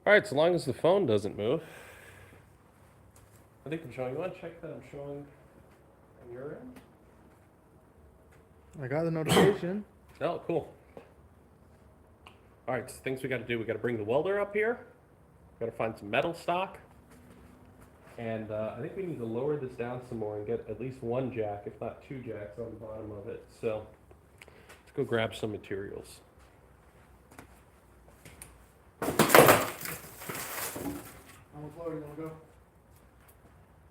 All right, so long as the phone doesn't move. I think I'm showing. You want to check that I'm showing on your end? I got the notification. Oh, cool. All right, so things we got to do. We got to bring the welder up here. Got to find some metal stock. And I think we need to lower this down some more and get at least one jack, if not two jacks, on the bottom of it. So let's go grab some materials. On the floor, you wanna go?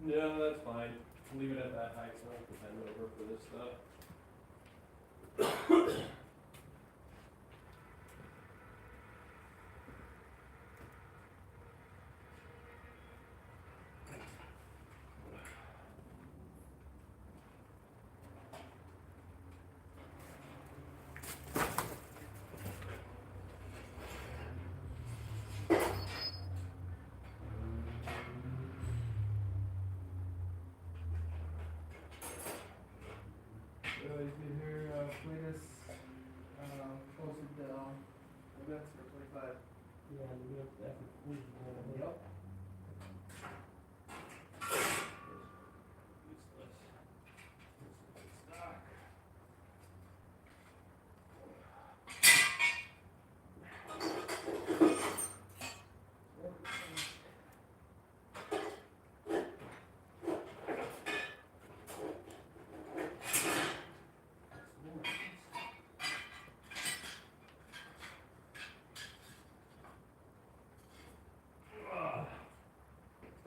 No, that's fine. Leave it at that height so I don't have to bend over for this stuff. You can hear latest posted events for 25. Yeah, we have that. Yep.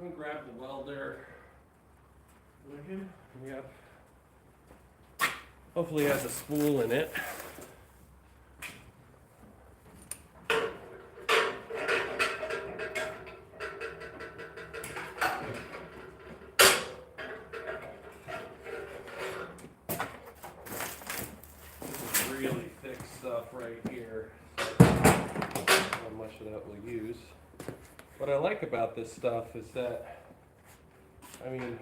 I'm gonna grab the welder. Lincoln? Yep. Hopefully it has a spool in it. This is really thick stuff right here. So I don't know how much of that we'll use. What I like about this stuff is that, I mean,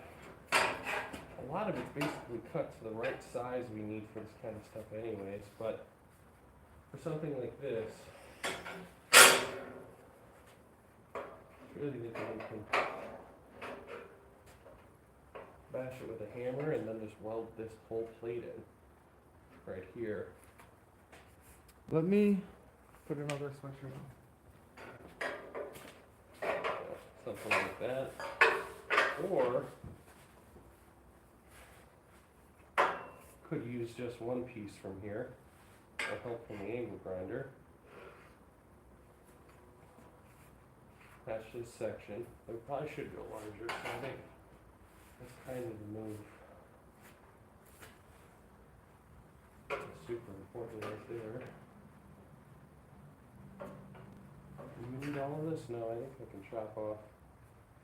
a lot of it's basically cut to the right size we need for this kind of stuff anyways, but for something like this, it's really good that we can bash it with a hammer and then just weld this whole plate in right here. Let me put another sweatshirt on. Something like that. Or could use just one piece from here. That'll help from the angle grinder. Patch this section. We probably should go larger, so I think that's kind of the move. That's super important right there. Do we need all of this? No, I think I can chop off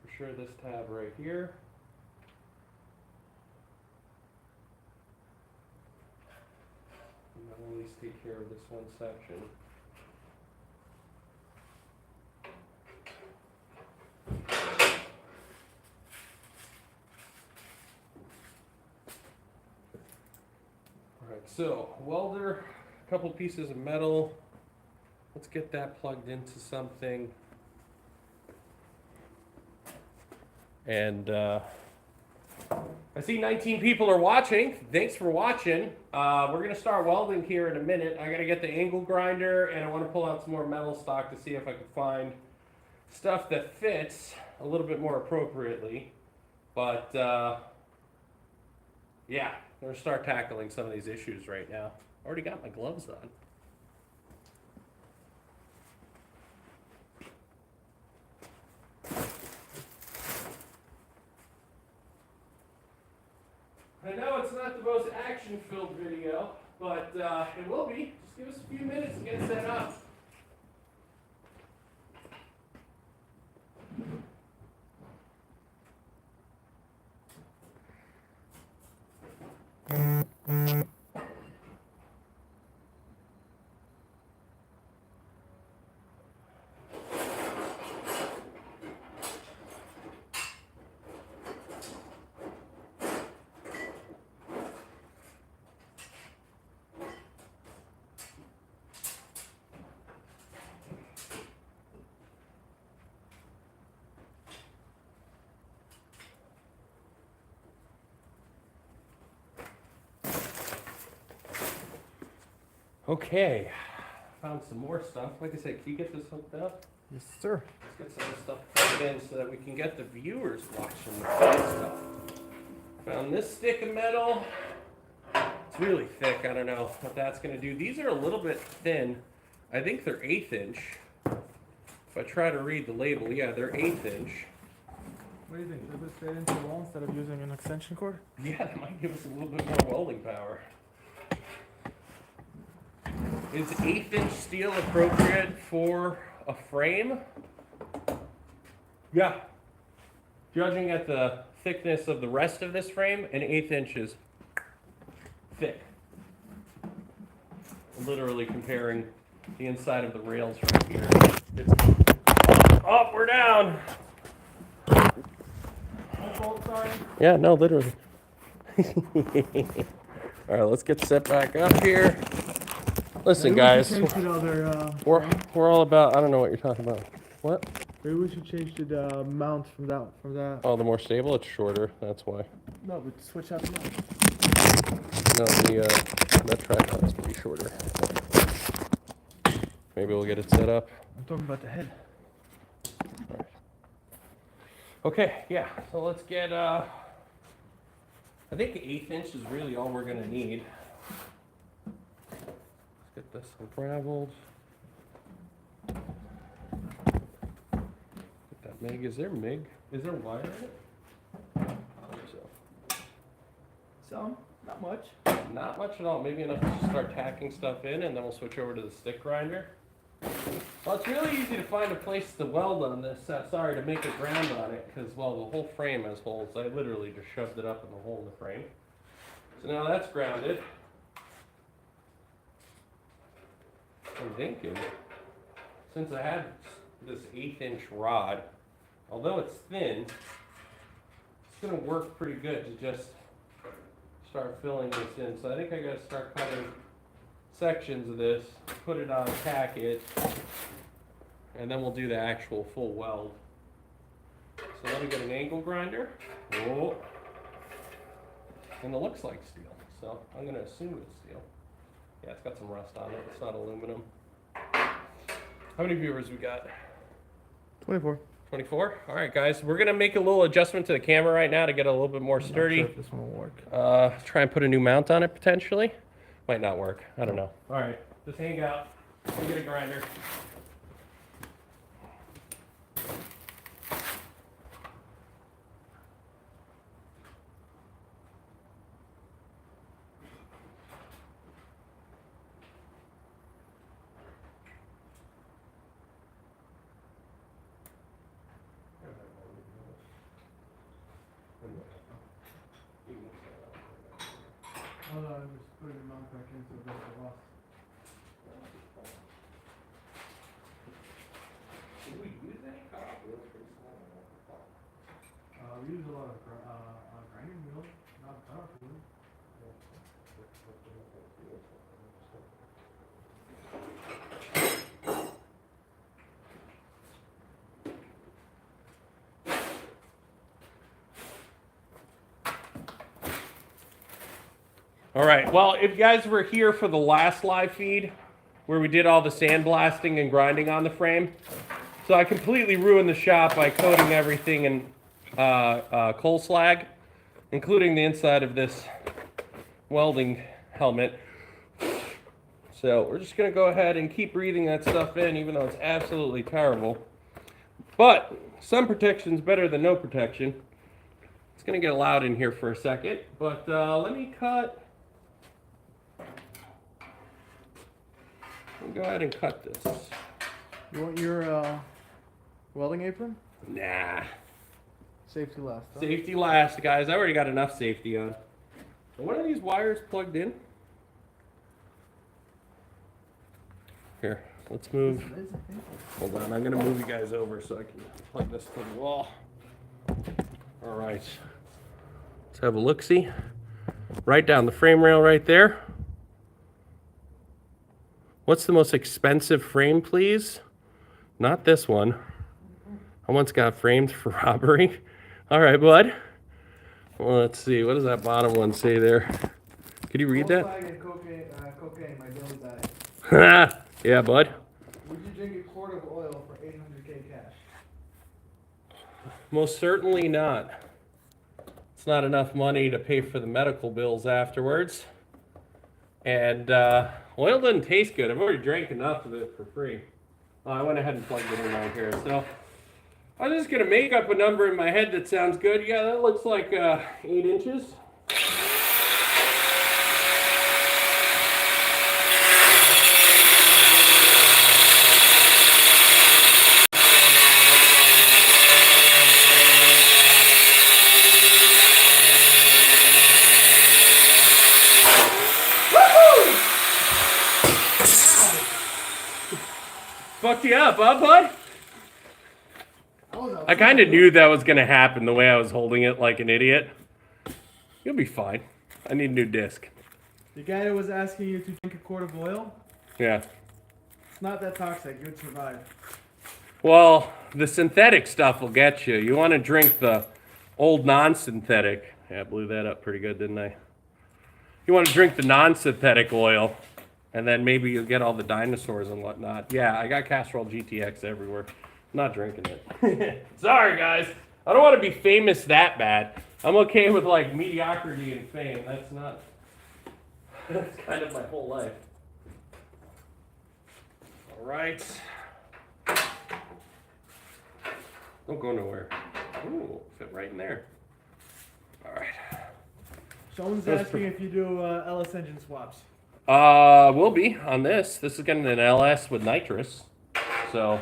for sure this tab right here. And that'll at least take care of this one section. Alright, so welder, a couple pieces of metal. Let's get that plugged into something. And I see 19 people are watching. Thanks for watching. We're gonna start welding here in a minute. I gotta get the angle grinder and I wanna pull out some more metal stock to see if I can find stuff that fits a little bit more appropriately. But yeah, we're gonna start tackling some of these issues right now. Already got my gloves on. I know it's not the most action-filled video, but it will be. Just give us a few minutes to get set up. Okay, found some more stuff. Like I said, can you get this hooked up? Yes, sir. Let's get some of this stuff plugged in so that we can get the viewers watching the fun stuff. Found this stick of metal. It's really thick. I don't know what that's going to do. These are a little bit thin. I think they're 1/8 inch. If I try to read the label, yeah, they're 1/8 inch. What do you think? Should this straight into the wall instead of using an extension cord? Yeah, that might give us a little bit more welding power. Is 1/8 inch steel appropriate for a frame? Yeah. Judging at the thickness of the rest of this frame, an 1/8 inch is thick. Literally comparing the inside of the rails right here. It's oh, we're down. Sorry. Yeah, no, literally. All right, let's get set back up here. Listen, guys, we're all about. I don't know what you're talking about. What? Maybe we should change to the mount from that. Oh, the more stable, it's shorter. That's why. No, but switch out the mount. No, that tripod's pretty shorter. Maybe we'll get it set up. I'm talking about the head. All right. Okay, yeah. So let's get. I think 1/8 inch is really all we're gonna need. Let's get this unraveled. Get that MIG. Is there MIG? Is there wire in it? I think so. Some, not much. Not much at all. Maybe enough to just start tacking stuff in, and then we'll switch over to the stick grinder. Well, it's really easy to find a place to weld on this. Sorry, to make a ground on it, because, well, the whole frame has holes. I literally just shoved it up in the hole in the frame. So now that's grounded. I'm thinking, since I had this 1/8 inch rod, although it's thin, it's going to work pretty good to just start filling this in. So I think I got to start cutting sections of this, put it on, tack it, and then we'll do the actual full weld. So let me get an angle grinder. Whoa. And it looks like steel, so I'm going to assume it's steel. Yeah, it's got some rust on it. It's not aluminum. How many viewers we got? 24. 24? All right, guys. We're going to make a little adjustment to the camera right now to get it a little bit more sturdy. I'm not sure if this one will work. Try and put a new mount on it, potentially. Might not work. I don't know. All right. Just hang out. We'll get a grinder. Oh, no, I'm just putting the mount back in so it doesn't get lost. Did we use any copper? We use a lot of grinding wheels, not power tools. All right, well, if you guys were here for the last live feed where we did all the sandblasting and grinding on the frame, so I completely ruined the shop by coating everything in coal slag, including the inside of this welding helmet. So we're just gonna go ahead and keep breathing that stuff in, even though it's absolutely terrible. But some protection's better than no protection. It's gonna get loud in here for a second, but let me go ahead and cut this. You want your welding apron? Nah. Safety last. Huh? Safety last, guys. I already got enough safety on. Are one of these wires plugged in? Here, let's move. Hold on, I'm gonna move you guys over so I can plug this to the wall. All right. Let's have a look-see. Right down the frame rail right there. What's the most expensive frame, please? Not this one. I once got framed for robbery. All right, bud. Well, let's see. What does that bottom one say there? Could you read that? Cocaine, my daily diet. Yeah, bud. Would you drink a quart of oil for 800K cash? Most certainly not. It's not enough money to pay for the medical bills afterwards. And oil doesn't taste good. I've already drank enough of it for free. I went ahead and plugged it in right here. So I'm just going to make up a number in my head that sounds good. Yeah, that looks like 8 inches. Fucked you up, huh, bud? I kind of knew that was going to happen the way I was holding it like an idiot. You'll be fine. I need a new disc. The guy that was asking you to drink a quart of oil, Yeah. it's not that toxic. You would survive. Well, the synthetic stuff will get you. You want to drink the old non-synthetic. Yeah, I blew that up pretty good, didn't I? You want to drink the non-synthetic oil, and then maybe you'll get all the dinosaurs and whatnot. Yeah, I got Castrol GTX everywhere. I'm not drinking it. Sorry, guys. I don't want to be famous that bad. I'm okay with like mediocrity and fame. That's kind of my whole life. All right. Don't go nowhere. Ooh, fit right in there. All right. Someone's asking if you do LS engine swaps. Will be on this. This is getting an LS with nitrous. So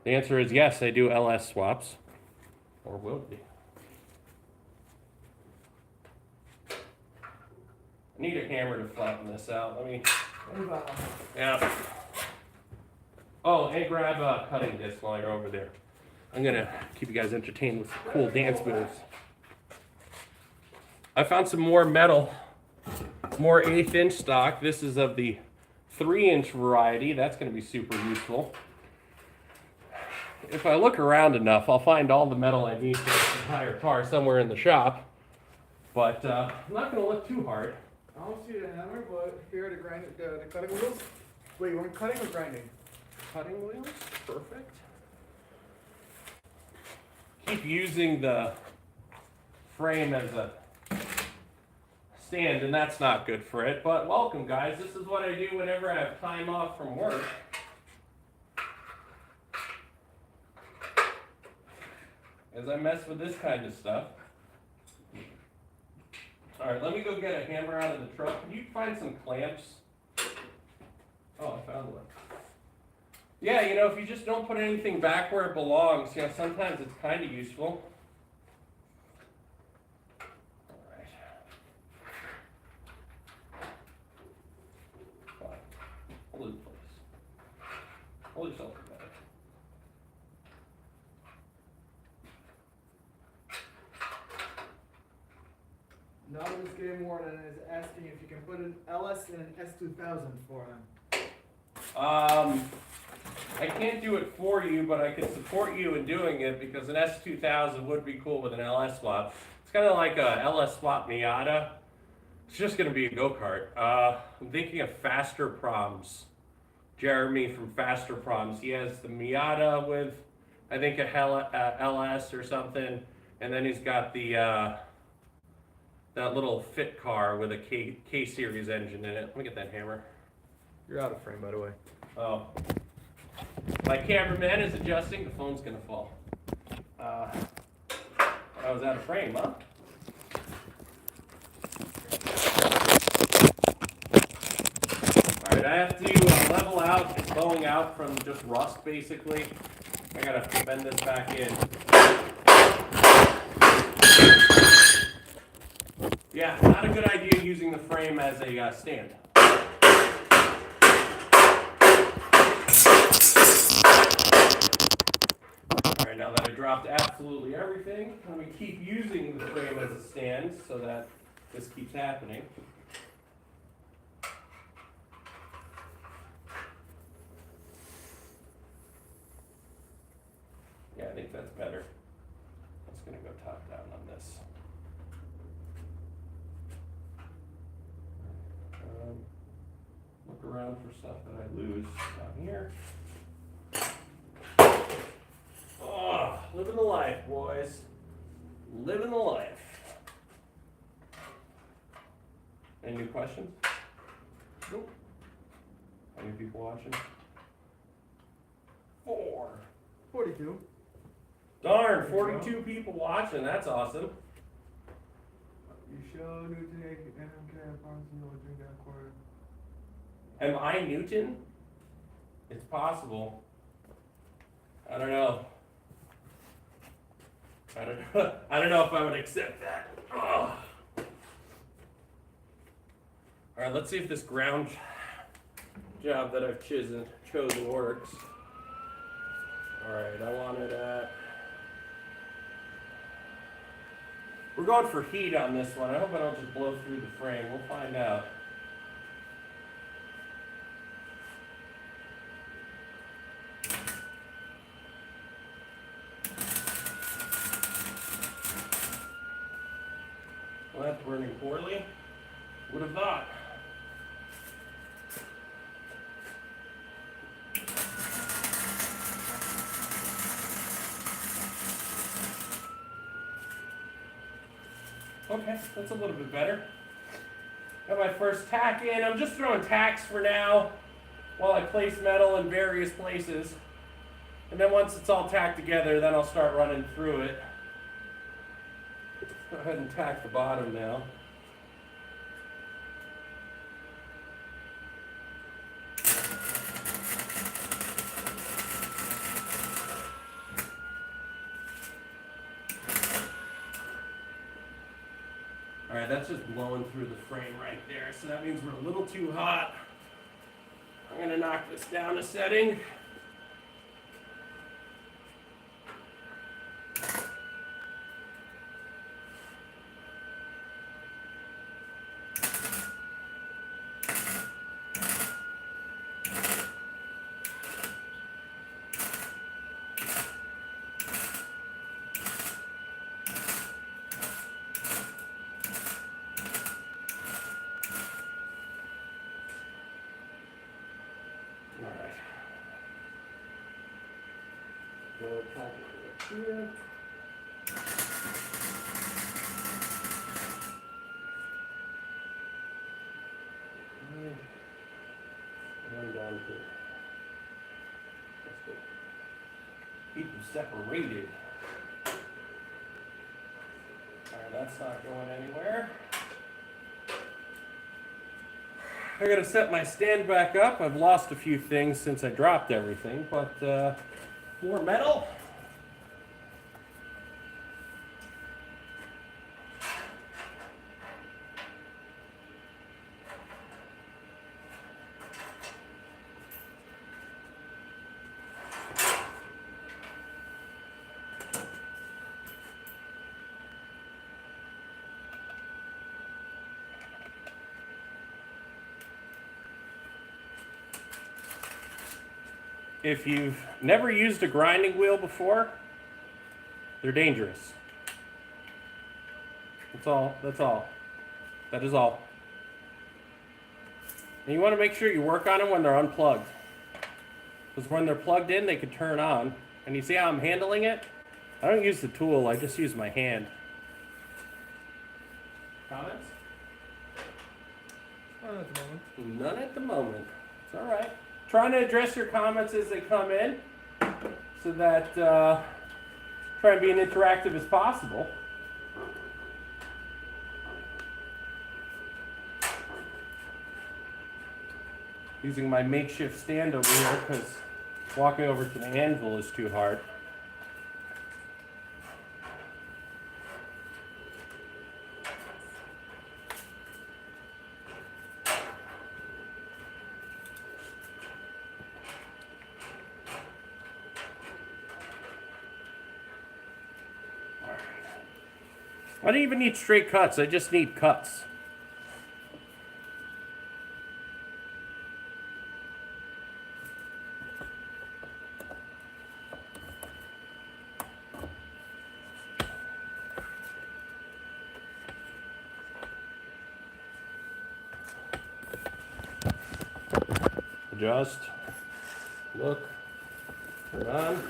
the answer is yes, I do LS swaps. Or will be. I need a hammer to flatten this out. Let me. Yeah. Oh, and grab a cutting disc while you're over there. I'm gonna keep you guys entertained with cool dance moves. I found some more metal, more 1/8 inch stock. This is of the 3-inch variety. That's gonna be super useful. If I look around enough, I'll find all the metal I need for this entire car somewhere in the shop. But I'm not gonna look too hard. I don't see the hammer, but here are the cutting wheels. Wait, you want cutting or grinding? Cutting wheels, perfect. Keep using the frame as a stand, and that's not good for it. But welcome, guys. This is what I do whenever I have time off from work. As I mess with this kind of stuff. All right, let me go get a hammer out of the truck. Can you find some clamps? Oh, I found one. Yeah, you know, if you just don't put anything back where it belongs, you know, sometimes it's kind of useful. All right. Fine. Hold it in place. Hold yourself together. Nautilus Game Warden is asking if you can put an LS and an S2000 for him. I can't do it for you, but I can support you in doing it because an S2000 would be cool with an LS swap. It's kind of like a LS swap Miata. It's just going to be a go-kart. I'm thinking of Faster Proms. Jeremy from Faster Proms. He has the Miata with, I think, a LS or something, and then he's got the that little fit car with a K-series engine in it. Let me get that hammer. You're out of frame, by the way. Oh. My cameraman is adjusting. The phone's gonna fall. I was out of frame, huh? Alright, I have to level out. It's blowing out from just rust, basically. I gotta bend this back in. Yeah, not a good idea using the frame as a stand. Alright, now that I dropped absolutely everything, let me keep using the frame as a stand so that this keeps happening. Yeah, I think that's better. I'm just going to go top down on this. Look around around for stuff that I lose down here. Oh, living the life, boys. Living the life. Any new questions? Nope. How many people watching? 4. 42. Darn, 42 people watching. That's awesome. You show Newton NMK approximately drink that quarter. Am I Newton? It's possible. I don't know. I don't know if I would accept that. Ugh. All right, let's see if this ground job that I've chosen works. All right, I want it at. We're going for heat on this one. I hope I don't just blow through the frame. We'll find out. Well, that's burning poorly. Would have thought. Okay, that's a little bit better. Got my first tack in. I'm just throwing tacks for now while I place metal in various places. And then once it's all tacked together, then I'll start running through it. Go ahead and tack the bottom now. All right, that's just blowing through the frame right there. So that means we're a little too hot. I'm gonna knock this down a setting. Here. And down to let's go. Keep them separated. Alright, that's not going anywhere. I gotta set my stand back up. I've lost a few things since I dropped everything, but more metal. If you've never used a grinding wheel before, they're dangerous. That's all. That's all. That is all. And you want to make sure you work on them when they're unplugged. Because when they're plugged in, they can turn on. And you see how I'm handling it? I don't use the tool, I just use my hand. Comments? None at the moment. None at the moment. It's all right. Trying to address your comments as they come in, so that try and be as interactive as possible. Using my makeshift stand over here because walking over to the anvil is too hard. I don't even need straight cuts, I just need cuts. adjust. Look. Turn on.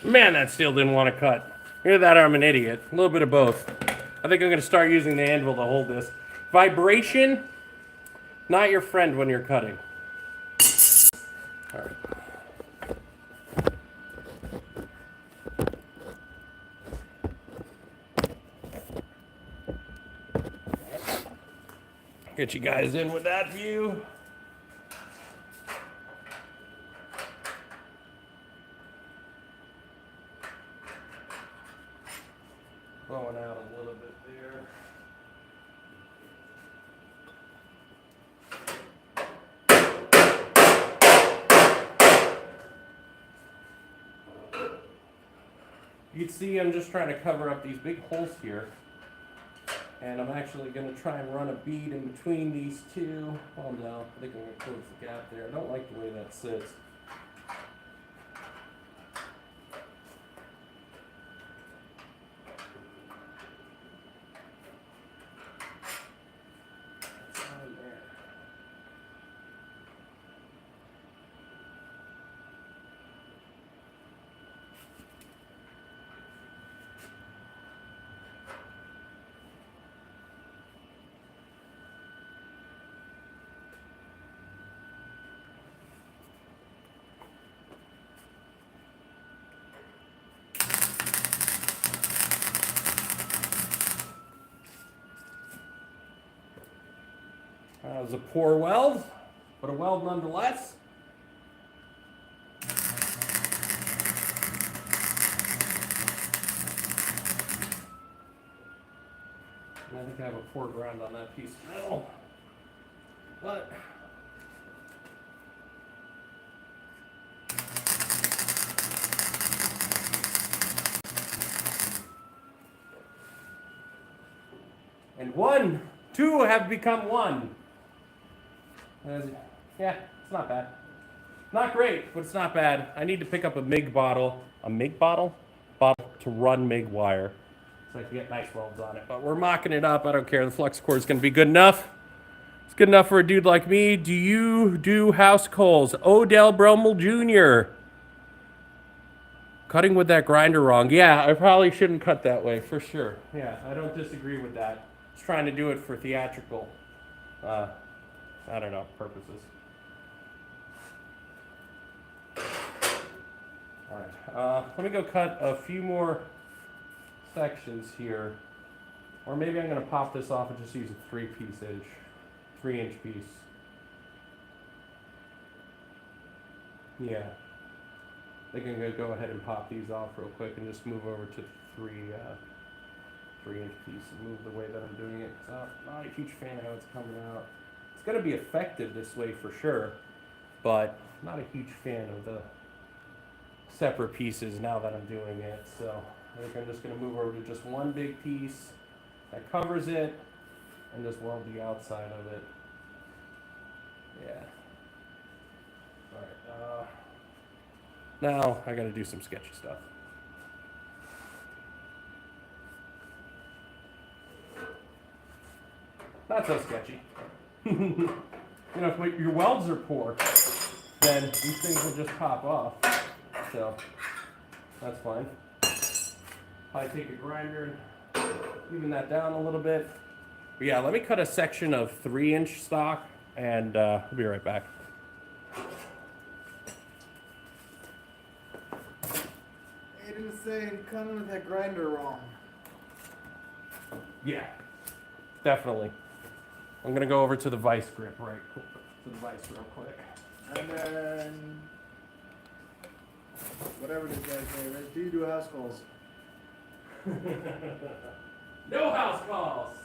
Man, that steel didn't want to cut. Either that or I'm an idiot. A little bit of both. I think I'm going to start using the anvil to hold this. Vibration, not your friend when you're cutting. All right. Get you guys in with that view. Blowing out a little bit there. You can see I'm just trying to cover up these big holes here. And I'm actually going to try and run a bead in between these two. Oh no, I think I'm going to close the gap there. I don't like the way that sits. That was a poor weld, but a weld nonetheless. And I think I have a poor ground on that piece of metal, but and two have become one. Yeah, it's not bad. Not great, but it's not bad. I need to pick up a MIG bottle. A MIG bottle? Bottle to run MIG wire. So I can get nice welds on it. But we're mocking it up. I don't care. The flux core is going to be good enough. It's good enough for a dude like me. Do you do house coals? Odell Brummel Jr. Cutting with that grinder wrong. Yeah, I probably shouldn't cut that way, for sure. Yeah, I don't disagree with that. Just trying to do it for theatrical, I don't know, purposes. All right, let me go cut a few more sections here. Or maybe I'm gonna pop this off and just use a 3-inch piece. Yeah. I think I'm gonna go ahead and pop these off real quick and just move over to 3-inch piece and move the way that I'm doing it. I'm not a huge fan of how it's coming out. It's gonna be effective this way for sure, but not a huge fan of the separate pieces now that I'm doing it. So I think I'm just gonna move over to just one big piece that covers it and just weld the outside of it. Yeah. All right. Now I gotta do some sketchy stuff. not so sketchy. You know, if your welds are poor, then these things will just pop off. So that's fine. I take a grinder and even that down a little bit. But yeah, let me cut a section of 3-inch stock, and we'll be right back. Aiden was saying coming with that grinder wrong. Yeah, definitely. I'm gonna go over to the vice grip to the vice real quick. And then whatever this guy say, right? Do you do house calls? No house calls.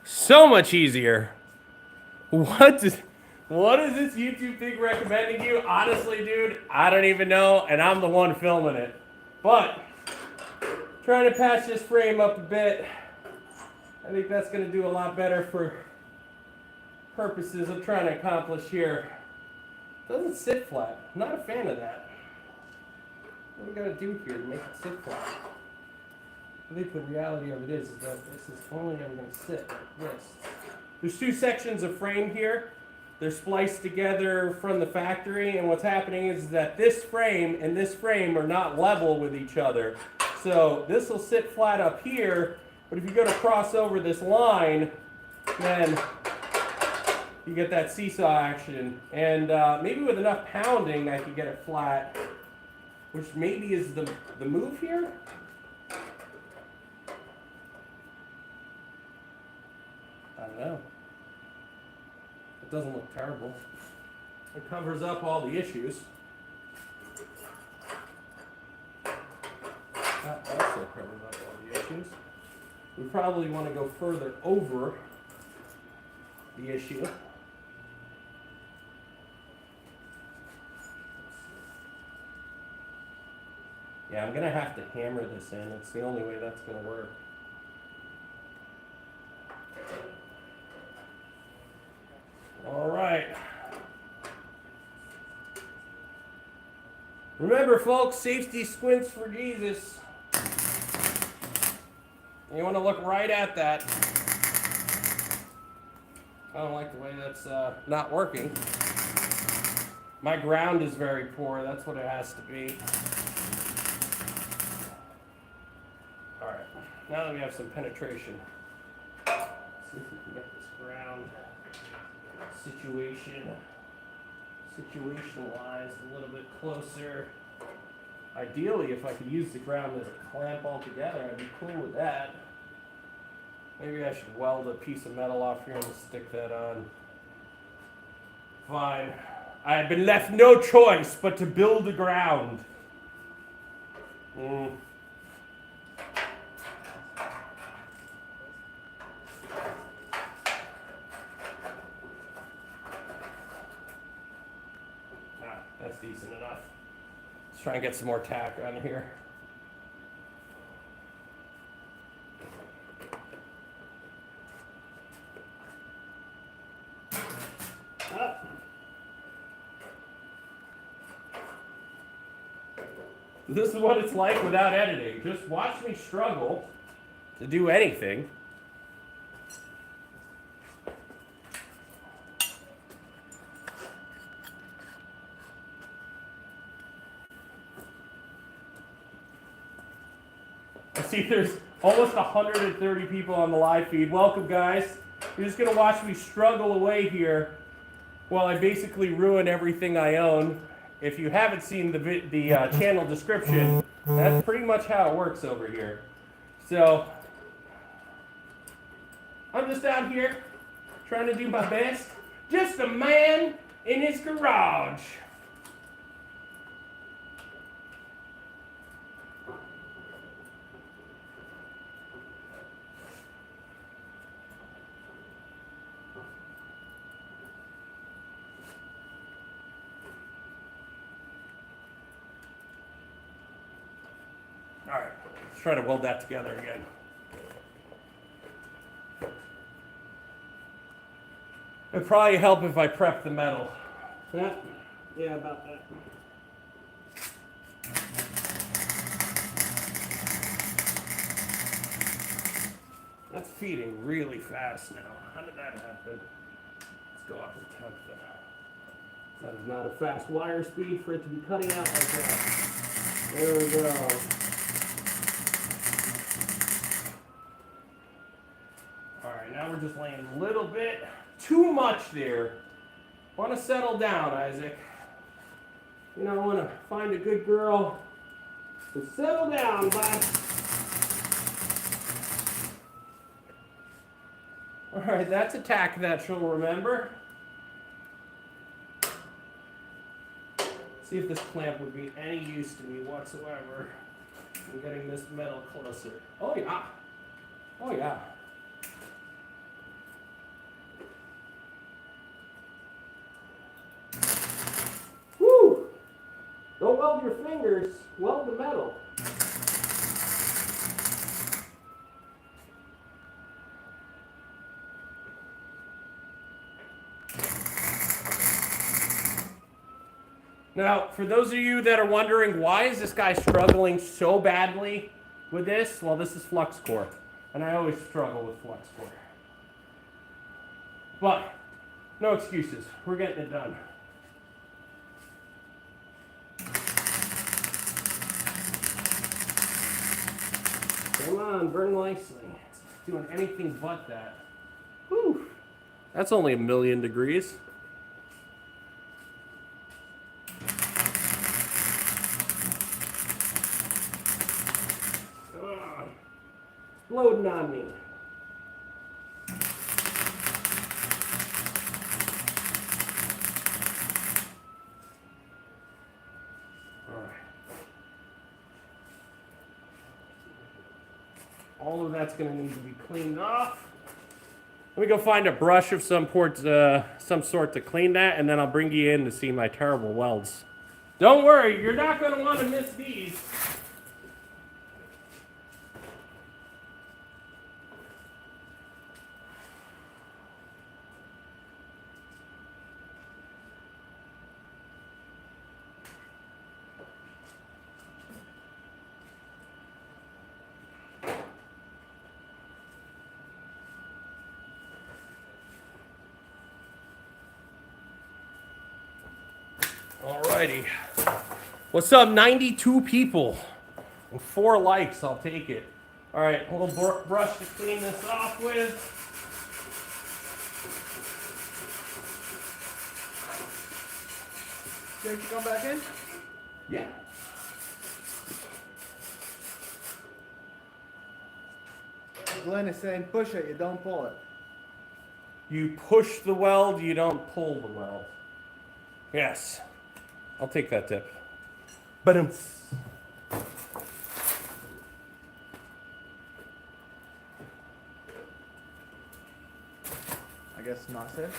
So much easier. What is this YouTube thing recommending you? Honestly, dude, I don't even know, and I'm the one filming it. But trying to patch this frame up a bit. I think that's going to do a lot better for purposes I'm trying to accomplish here. Doesn't sit flat. I'm not a fan of that. What do we got to do here to make it sit flat? I think the reality of it is that this is only ever going to sit like this. There's 2 sections of frame here. They're spliced together from the factory, and what's happening is that this frame and this frame are not level with each other. So this will sit flat up here, but if you go to cross over this line, then you get that seesaw action. And maybe with enough pounding, I could get it flat, which maybe is the move here. I don't know. It doesn't look terrible. It covers up all the issues. That also covers up all the issues. We probably want to go further over the issue. Yeah, I'm going to have to hammer this in. It's the only way that's going to work. All right. Remember, folks, safety squints for Jesus. You want to look right at that. I don't like the way that's not working. My ground is very poor. That's what it has to be. All right. Now that we have some penetration, let's see if we can get this ground situationalized a little bit closer. Ideally, if I could use the ground as a clamp altogether, I'd be cool with that. Maybe I should weld a piece of metal off here and stick that on. Fine. I have been left no choice but to build the ground. That's decent enough. Let's try and get some more tack on here. Up. This is what it's like without editing. Just watch me struggle to do anything. I see there's almost 130 people on the live feed. Welcome, guys. You're just going to watch me struggle away here while I basically ruin everything I own. If you haven't seen the channel description, that's pretty much how it works over here. So, I'm just out here trying to do my best. Just a man in his garage. All right, let's try to weld that together again. It'd probably help if I prep the metal. Yeah, about that. That's feeding really fast now. How did that happen? Let's go off the temp then. That is not a fast wire speed for it to be cutting out like that. There we go. Alright, now we're just laying a little bit too much there. Want to settle down, Isaac. You know, I want to find a good girl to settle down, bud. Alright, that's a tack that she'll remember. See if this clamp would be any use to me whatsoever in getting this metal closer. Oh yeah. Oh yeah. Woo! Don't weld your fingers, weld the metal. Now, for those of you that are wondering, why is this guy struggling so badly with this? Well, this is flux core, and I always struggle with flux core. But, no excuses. We're getting it done. Come on, burn nicely. It's doing anything but that. Whew. That's only 1,000,000 degrees. Loading on me. All right. All of that's going to need to be cleaned off. Let me go find a brush of some sort to clean that, and then I'll bring you in to see my terrible welds. Don't worry, you're not going to want to miss these. Alrighty. What's up, 92 people? And 4 likes, I'll take it. Alright, a little brush to clean this off with. Did you come back in? Yeah. Glenn is saying push it, you don't pull it. You push the weld, you don't pull the weld. Yes. I'll take that tip. But I guess not it.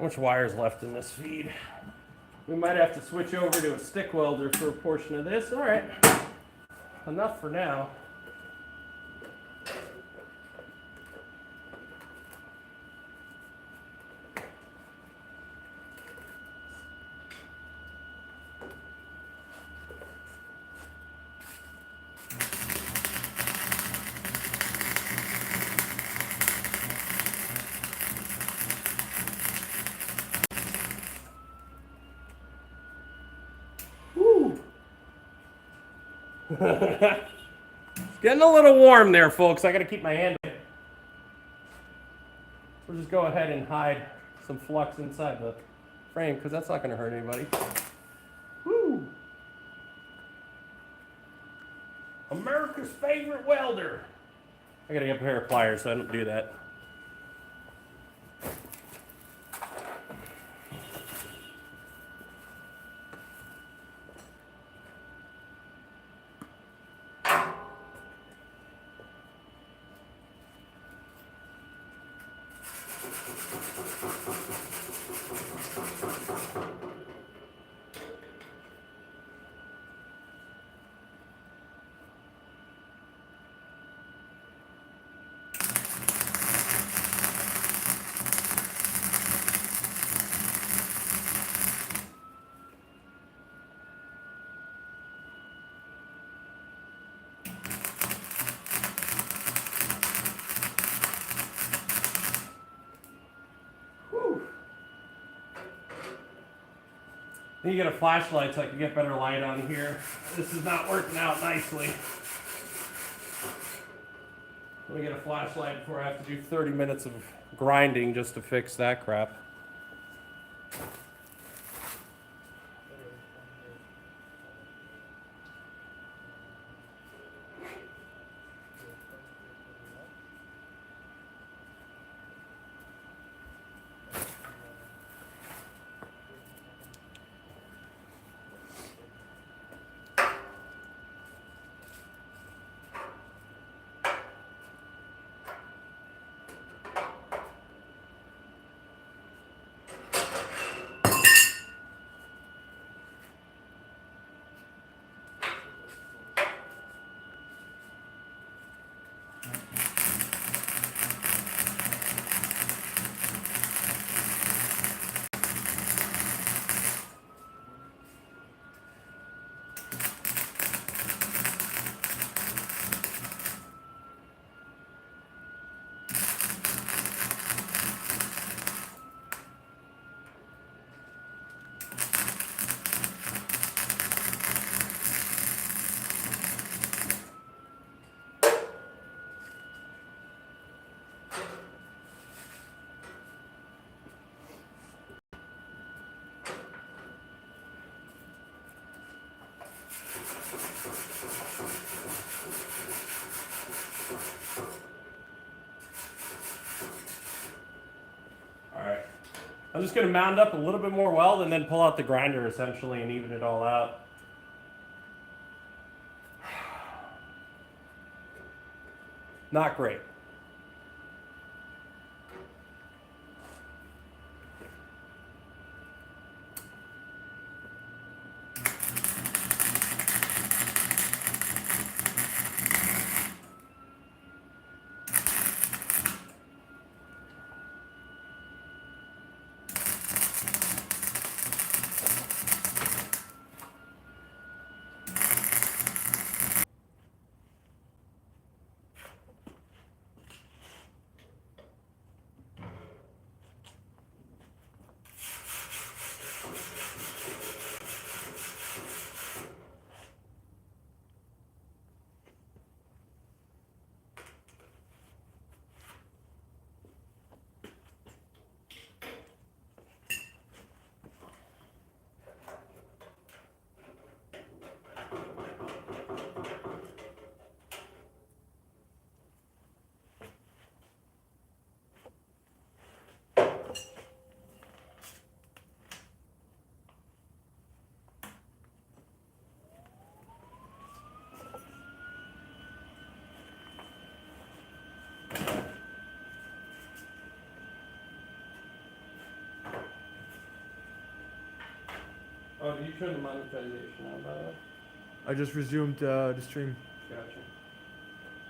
much wire is left in this feed? We might have to switch over to a stick welder for a portion of this. All right, enough for now. It's getting a little warm there, folks. I got to keep my hand. We'll just go ahead and hide some flux inside the frame because that's not going to hurt anybody. Woo! America's favorite welder. I got to get a pair of pliers so I don't do that. Then you get a flashlight so I can get better light on here. This is not working out nicely. Let me get a flashlight before I have to do 30 minutes of grinding just to fix that crap. I'm just going to mound up a little bit more weld and then pull out the grinder essentially and even it all out. Not great. Oh, did you turn the monetization on, by the way? I just resumed the stream. Gotcha.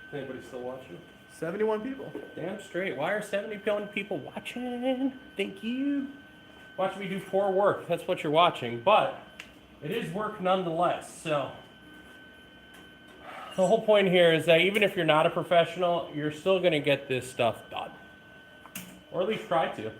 Is anybody still watching? 71 people. Damn straight. Why are 71 people watching? Thank you. Watch me do poor work. That's what you're watching. But it is work nonetheless. So the whole point here is that even if you're not a professional, you're still going to get this stuff done. Or at least try to.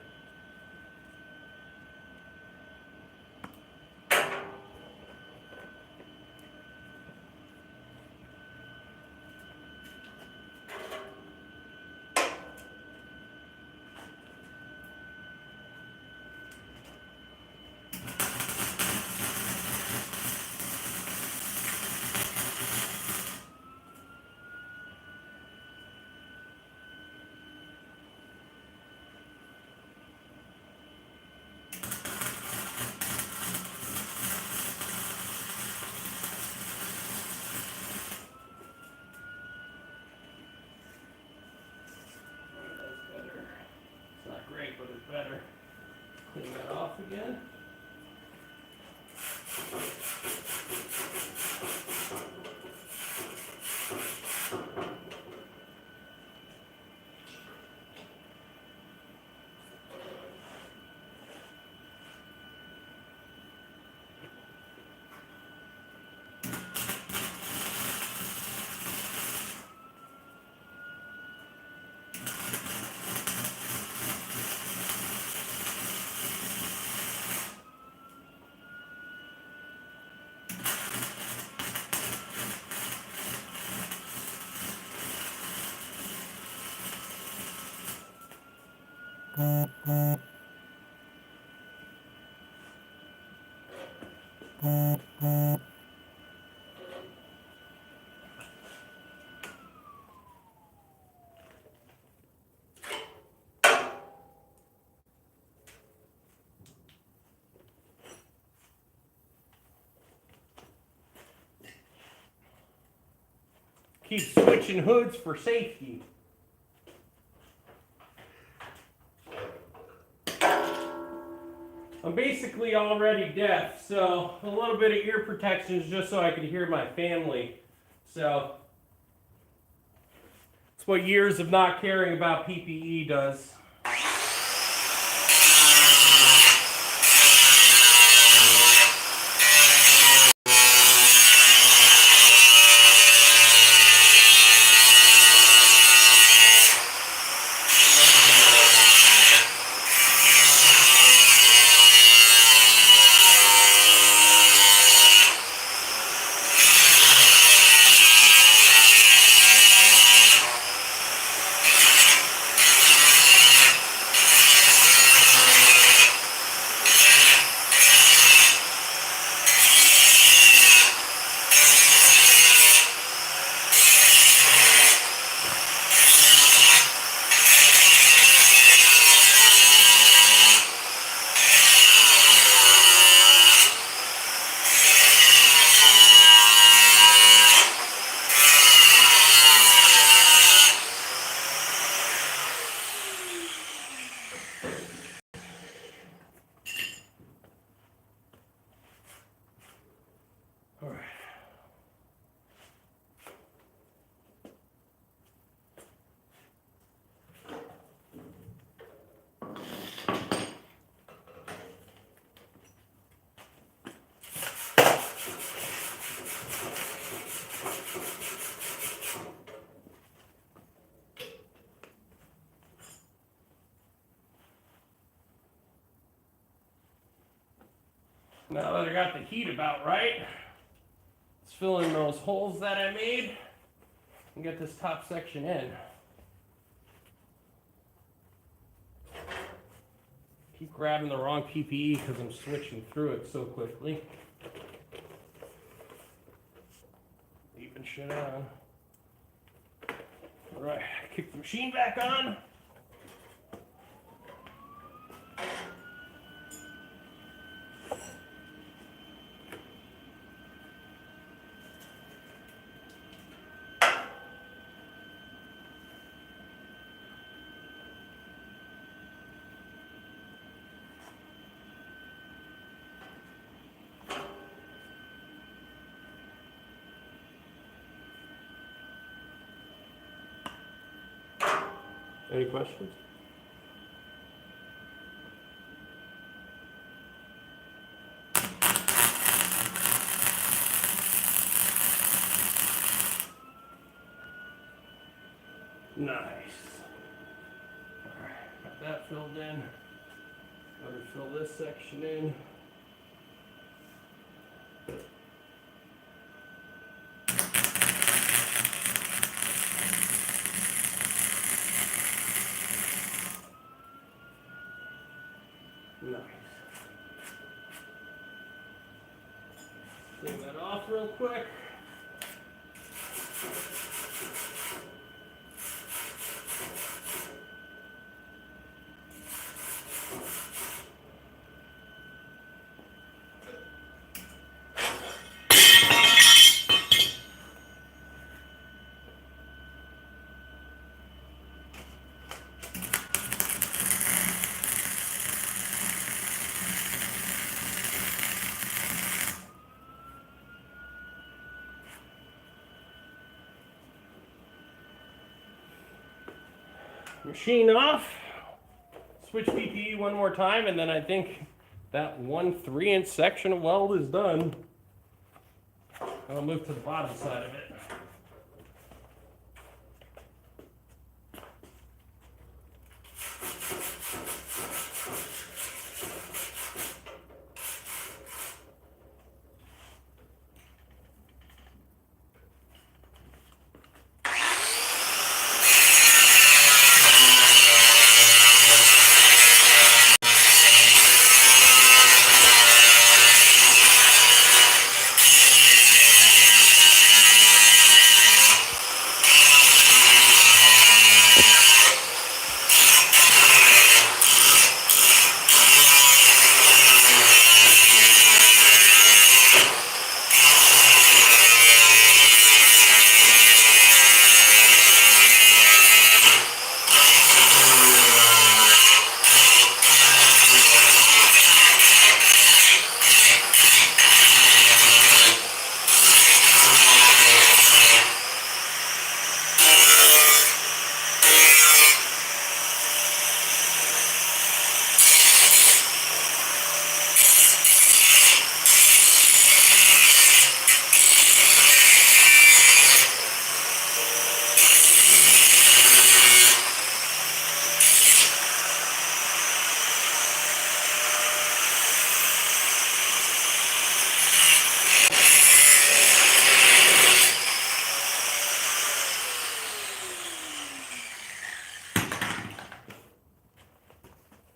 It's not great, but it's better. Clean that off again. Keep switching hoods for safety. I'm basically already deaf, so a little bit of ear protection is just so I could hear my family. So it's what years of not caring about PPE does. All right. Now that I got the heat about right, let's fill in those holes that I made and get this top section in. Keep grabbing the wrong PPE because I'm switching through it so quickly. Leaving shit on. All right, kick the machine back on. Any questions? Nice. Alright, got that filled in. Better fill this section in. Nice. Clean that off real quick. Machine off. Switch PPE one more time, and then I think that 1 3-inch section of weld is done. I'll move to the bottom side of it.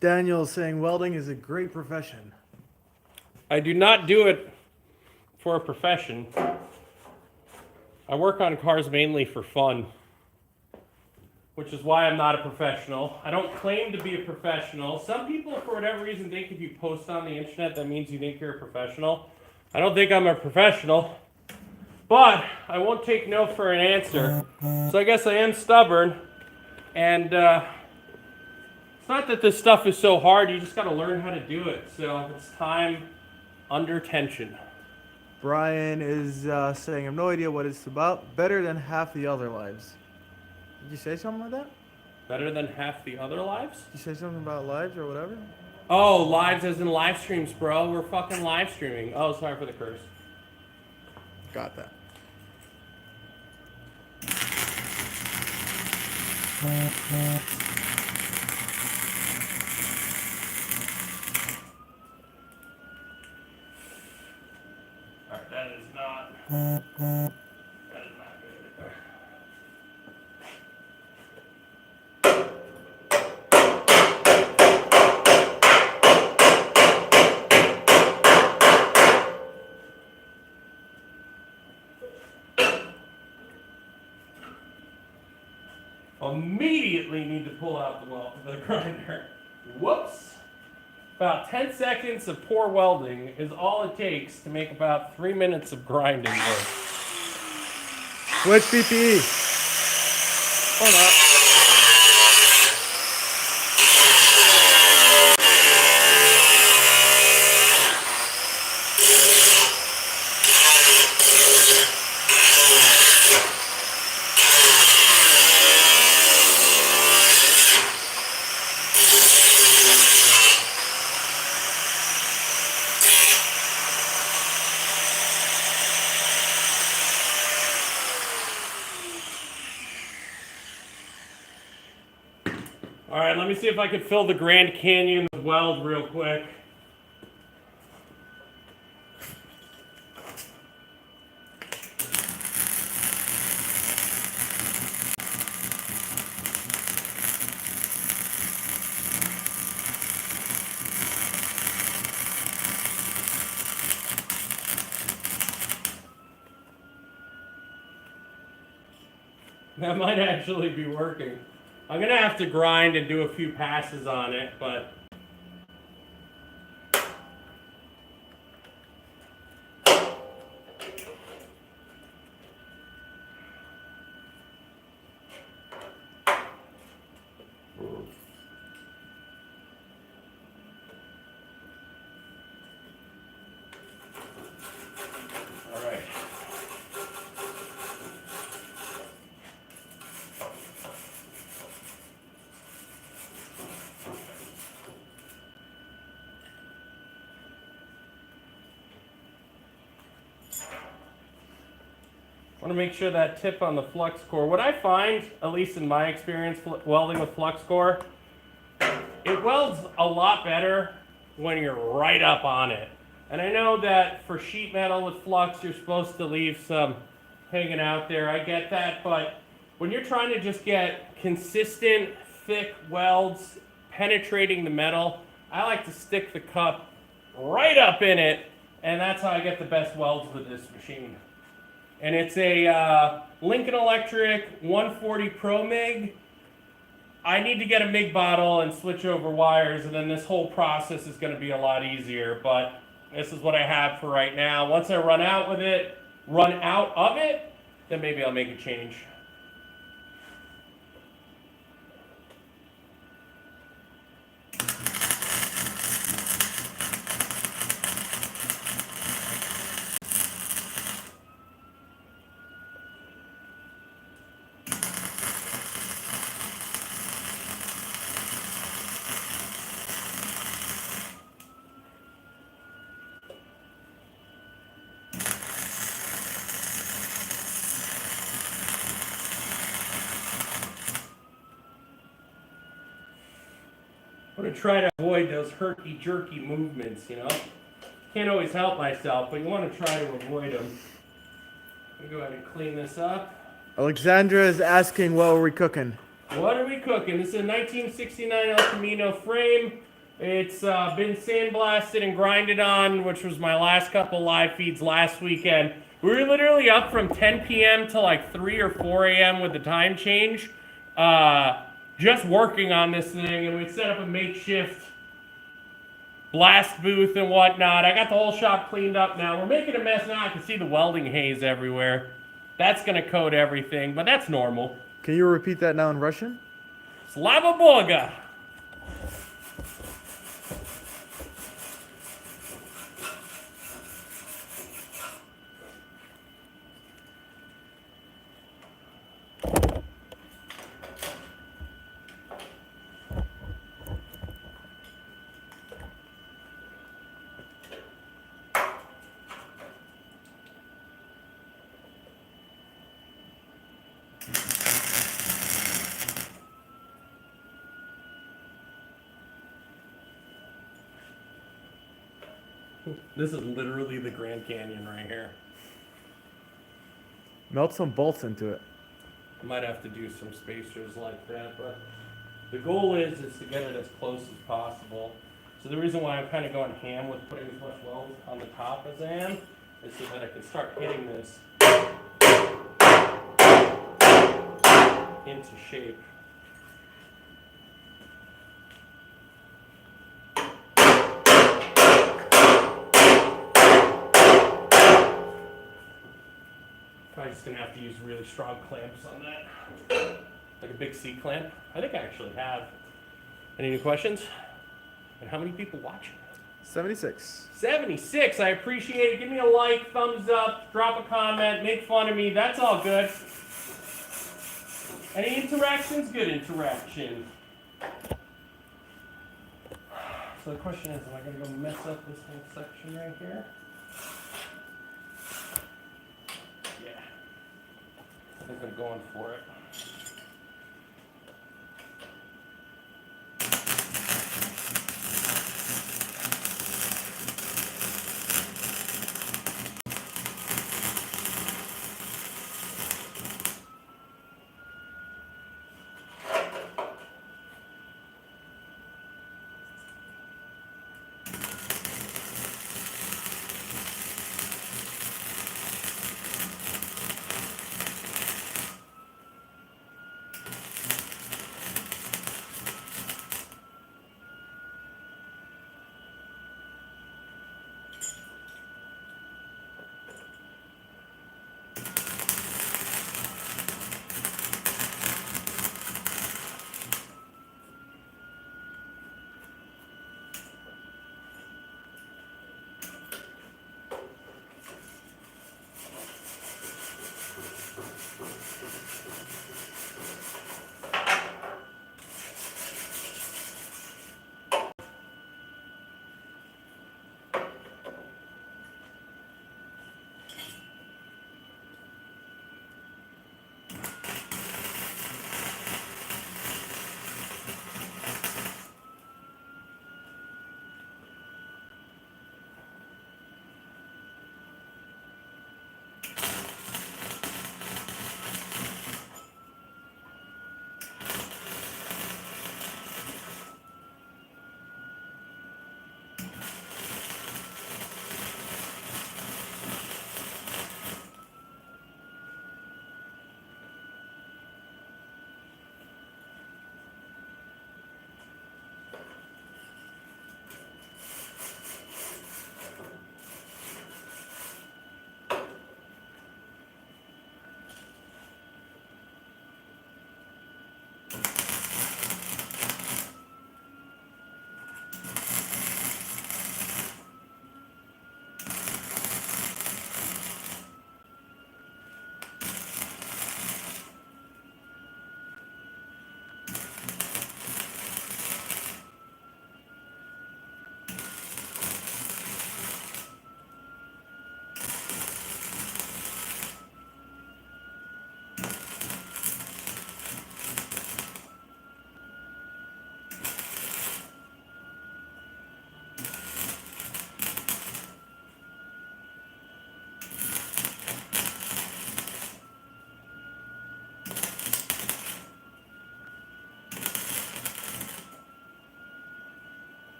Daniel's saying welding is a great profession. I do not do it for a profession. I work on cars mainly for fun, which is why I'm not a professional. I don't claim to be a professional. Some people, for whatever reason, think if you post on the internet, that means you think you're a professional. I don't think I'm a professional, but I won't take no for an answer. So I guess I am stubborn, and it's not that this stuff is so hard, you just gotta learn how to do it. So it's time under tension. Brian is saying, I have no idea what it's about. Better than half the other lives. Did you say something like that? Better than half the other lives? Did you say something about lives or whatever? Oh, lives as in live streams, bro. We're fucking live streaming. Oh, sorry for the curse. Got that. Alright, that is not good. Immediately need to pull out the grinder. Whoops. About 10 seconds of poor welding is all it takes to make about 3 minutes of grinding work. Switch PPE. Hold up. All right, let me see if I can fill the Grand Canyon with weld real quick. That might actually be working. I'm gonna have to grind and do a few passes on it, but all right. I want to make sure that tip on the flux core. What I find, at least in my experience welding with flux core, it welds a lot better when you're right up on it. And I know that for sheet metal with flux, you're supposed to leave some hanging out there. I get that, but when you're trying to just get consistent, thick welds penetrating the metal, I like to stick the cup right up in it, and that's how I get the best welds with this machine. And it's a Lincoln Electric 140 Pro MIG. I need to get a MIG bottle and switch over wires, and then this whole process is going to be a lot easier. But this is what I have for right now. Once I run out of it, then maybe I'll make a change. I'm going to try to avoid those herky-jerky movements, you know. Can't always help myself, but you want to try to avoid them. Let me go ahead and clean this up. Alexandra is asking, what are we cooking? What are we cooking? This is a 1969 El Camino frame. It's been sandblasted and grinded on, which was my last couple live feeds last weekend. We were literally up from 10 p.m. to like 3 or 4 a.m. with the time change. Just working on this thing, and we set up a makeshift blast booth and whatnot. I got the whole shop cleaned up now. We're making a mess now. I can see the welding haze everywhere. That's going to coat everything, but that's normal. Can you repeat that now in Russian? Slava Boga! This is literally the Grand Canyon right here. Melt some bolts into it. I might have to do some spacers like that, but the goal is to get it as close as possible. So the reason why I'm kind of going ham with putting as much weld on the top as I am is so that I can start hitting this into shape. Probably just gonna have to use really strong clamps on that. Like a big C clamp. I think I actually have. Any new questions? And how many people watching? 76. 76, I appreciate it. Give me a like, thumbs up, drop a comment, make fun of me. That's all good. Any interactions? Good interaction. So the question is, am I gonna go mess up this whole section right here? I think I'm going for it.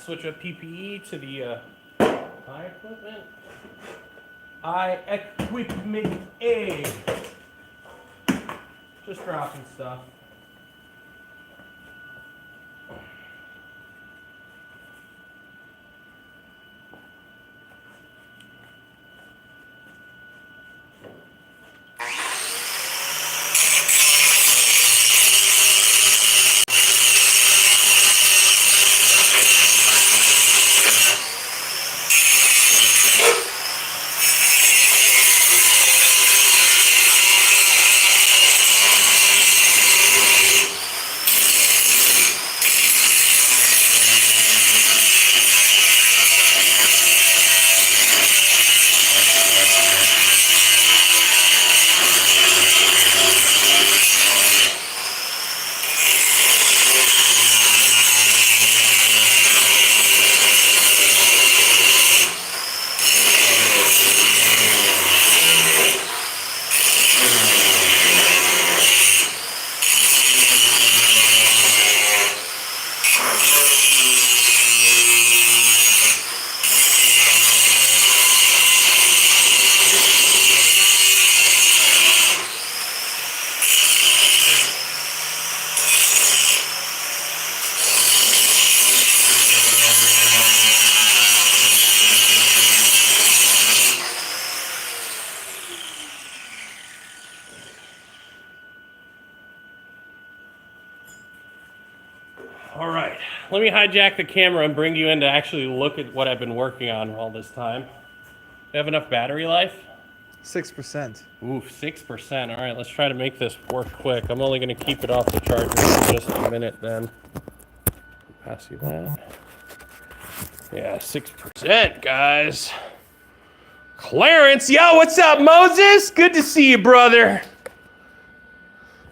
switch up PPE to the eye equipment. Eye equipment A. Just dropping stuff. All right, let me hijack the camera and bring you in to actually look at what I've been working on all this time. You have enough battery life? 6%. Ooh, 6%. All right, let's try to make this work quick. I'm only going to keep it off the charger for just a minute then. Pass you that. Yeah, 6%, guys. Clarence, yo, what's up, Moses? Good to see you, brother.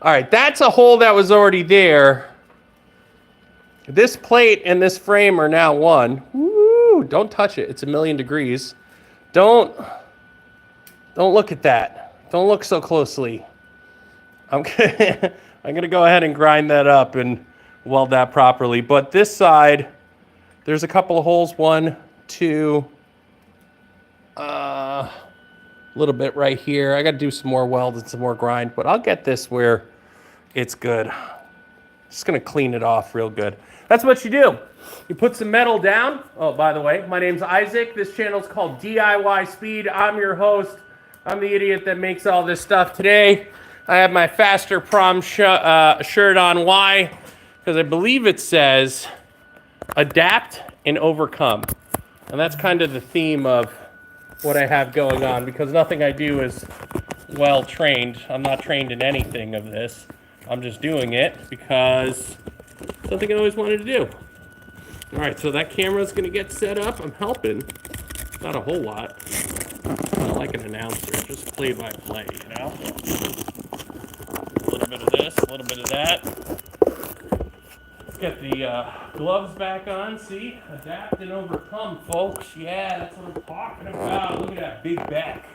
All right, that's a hole that was already there. This plate and this frame are now one. Woo, don't touch it. It's 1,000,000 degrees. Don't look at that. Don't look so closely. I'm gonna go ahead and grind that up and weld that properly. But this side, there's a couple of holes. 1, 2, a little bit right here. I got to do some more weld and some more grind, but I'll get this where it's good. Just gonna clean it off real good. That's what you do. You put some metal down. Oh, by the way, my name's Isaac. This channel's called DIY Speed. I'm your host. I'm the idiot that makes all this stuff. Today, I have my Faster Prom shirt on. Why? Because I believe it says adapt and overcome. And that's kind of the theme of what I have going on, because nothing I do is well trained. I'm not trained in anything of this. I'm just doing it because it's something I always wanted to do. All right, so that camera's gonna get set up. I'm helping. Not a whole lot. Not like an announcer, just play by play, you know? A little bit of this, a little bit of that. Let's get the gloves back on. See? Adapt and overcome, folks. Yeah, that's what I'm talking about. Look at that big back.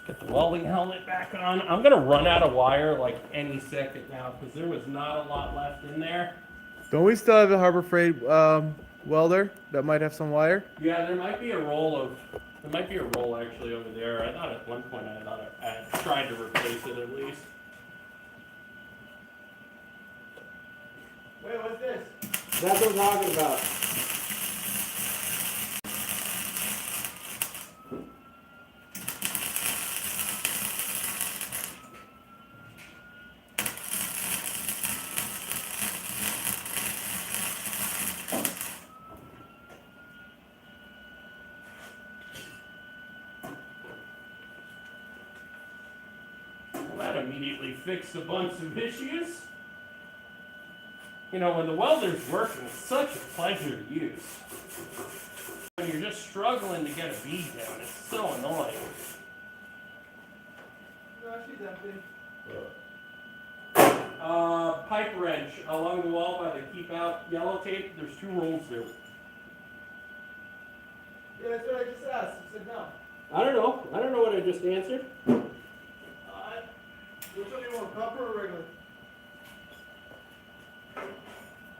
Get the welding helmet back on. I'm gonna run out of wire like any second now because there was not a lot left in there. Don't we still have a Harbor Freight welder that might have some wire? Yeah, there might be a roll actually over there. I thought at one point I had tried to replace it at least. Wait, what's this? That's what I'm talking about. That immediately fixed a bunch of issues. You know, when the welder's working, it's such a pleasure to use. When you're just struggling to get a bead down, it's so annoying. No, she's empty. Pipe wrench along the wall by the keep out yellow tape. There's 2 rolls there. Yeah, that's what I just asked. You said no. I don't know. I don't know what I just answered. Which one do you want, copper or regular?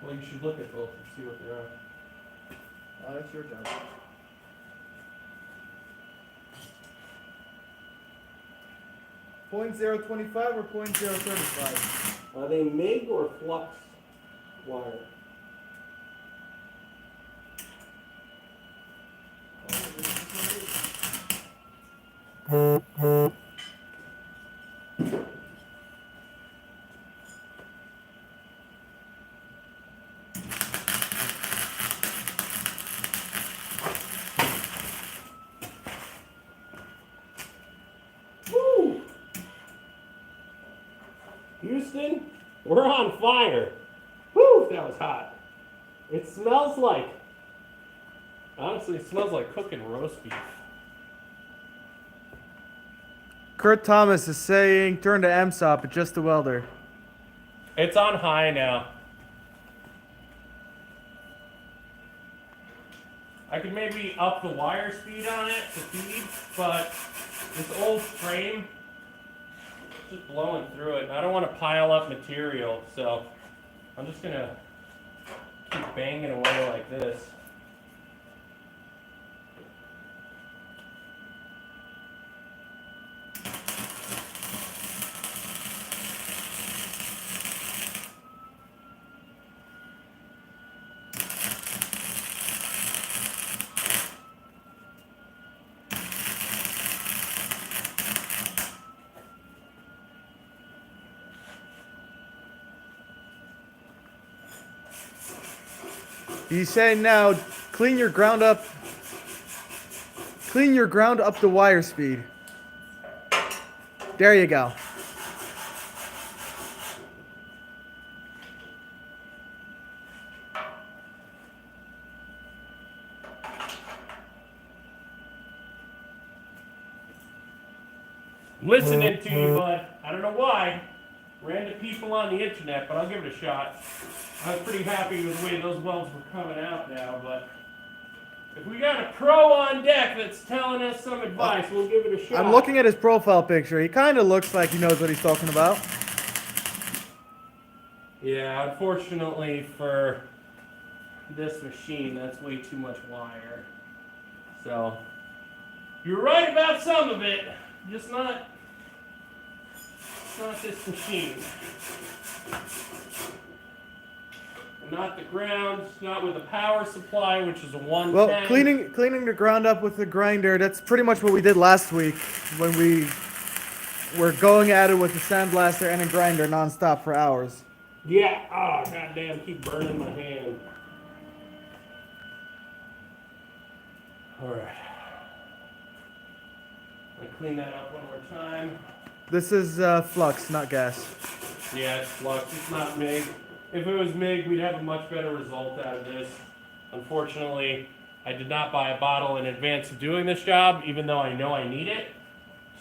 Well, you should look at both and see what they are. Oh, that's your job. .025 or .035? Are they MIG or flux wire? Woo! Houston, we're on fire. Woo, that was hot. It smells like, honestly, it smells like cooking roast beef. Kurt Thomas is saying turn to MSOP, adjust the welder. It's on high now. I could maybe up the wire speed on it to feed, but this old frame is just blowing through it, and I don't want to pile up material, so I'm just gonna keep banging away like this. He's saying now, clean your ground up the wire speed. There you go. Listening to you, bud. I don't know why. Random people on the internet, but I'll give it a shot. I was pretty happy with the way those welds were coming out now, but if we got a pro on deck that's telling us some advice, we'll give it a shot. I'm looking at his profile picture. He kind of looks like he knows what he's talking about. Yeah, unfortunately for this machine, that's way too much wire. So, you're right about some of it, just not this machine. Not the ground, not with a power supply, which is a 110. Well, cleaning the ground up with the grinder, that's pretty much what we did last week when we were going at it with the sandblaster and a grinder nonstop for hours. Yeah, oh goddamn, keep burning my hand. Alright. I'm gonna clean that up one more time. This is flux, not gas. Yeah, it's flux, it's not MIG. If it was MIG, we'd have a much better result out of this. Unfortunately, I did not buy a bottle in advance of doing this job, even though I know I need it.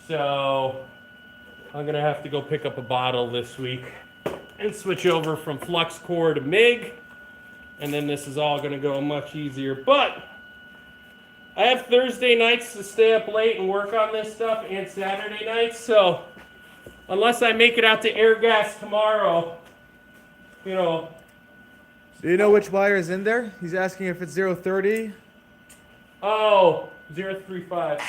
So, I'm gonna have to go pick up a bottle this week and switch over from flux core to MIG. And then this is all gonna go much easier. But, I have Thursday nights to stay up late and work on this stuff and Saturday nights, so unless I make it out to air gas tomorrow, you know. Do you know which wire is in there? He's asking if it's 030. Oh, 035.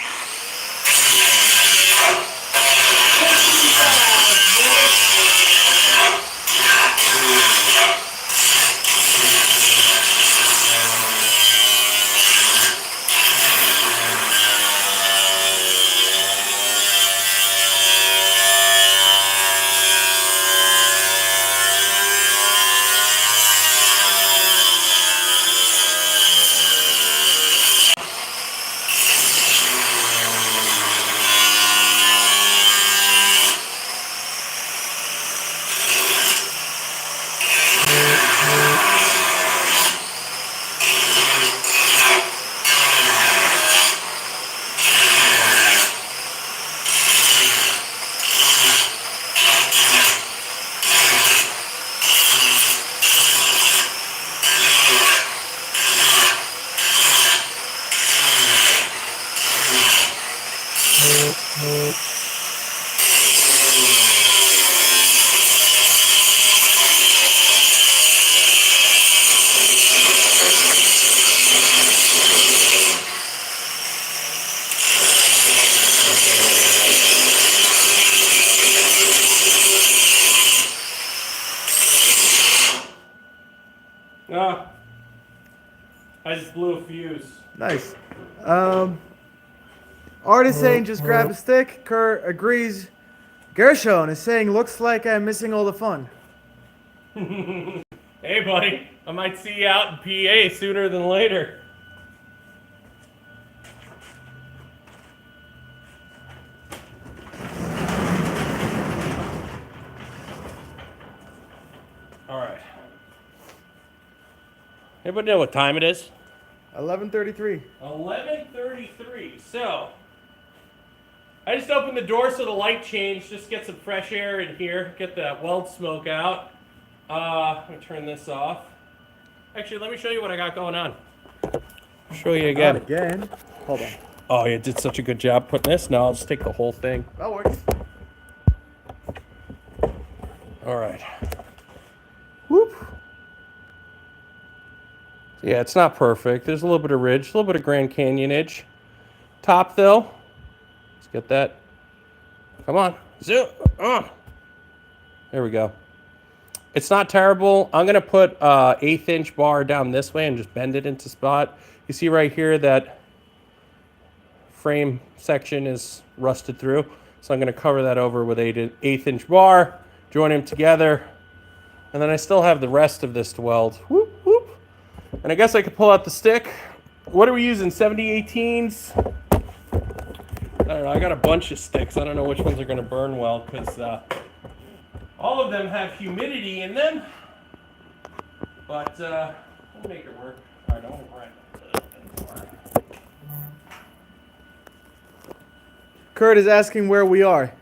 No. I just blew a fuse. Nice. Art is saying just grab a stick. Kurt agrees. Gershon is saying looks like I'm missing all the fun. Hey, buddy. I might see you out in PA sooner than later. All right. Anybody know what time it is? 11:33. 11:33. So, I just opened the door so the light changed. Just get some fresh air in here. Get that weld smoke out. I'm going to turn this off. Actually, let me show you what I got going on. Show you again. Not again. Hold on. Oh, you did such a good job putting this. Now I'll just take the whole thing. That works. All right. Whoop. Yeah, it's not perfect. There's a little bit of ridge, a little bit of Grand Canyonage. Top, though. Let's get that. Come on. Zoom. There we go. It's not terrible. I'm going to put an 1/8" bar down this way and just bend it into spot. You see right here that frame section is rusted through. So I'm going to cover that over with an 1/8" bar, join them together, and then I still have the rest of this to weld. Whoop, whoop. And I guess I could pull out the stick. What are we using, 70/18s? I don't know, I got a bunch of sticks. I don't know which ones are going to burn well because all of them have humidity in them. But we'll make it work. All right, don't worry. Kurt is asking where we are.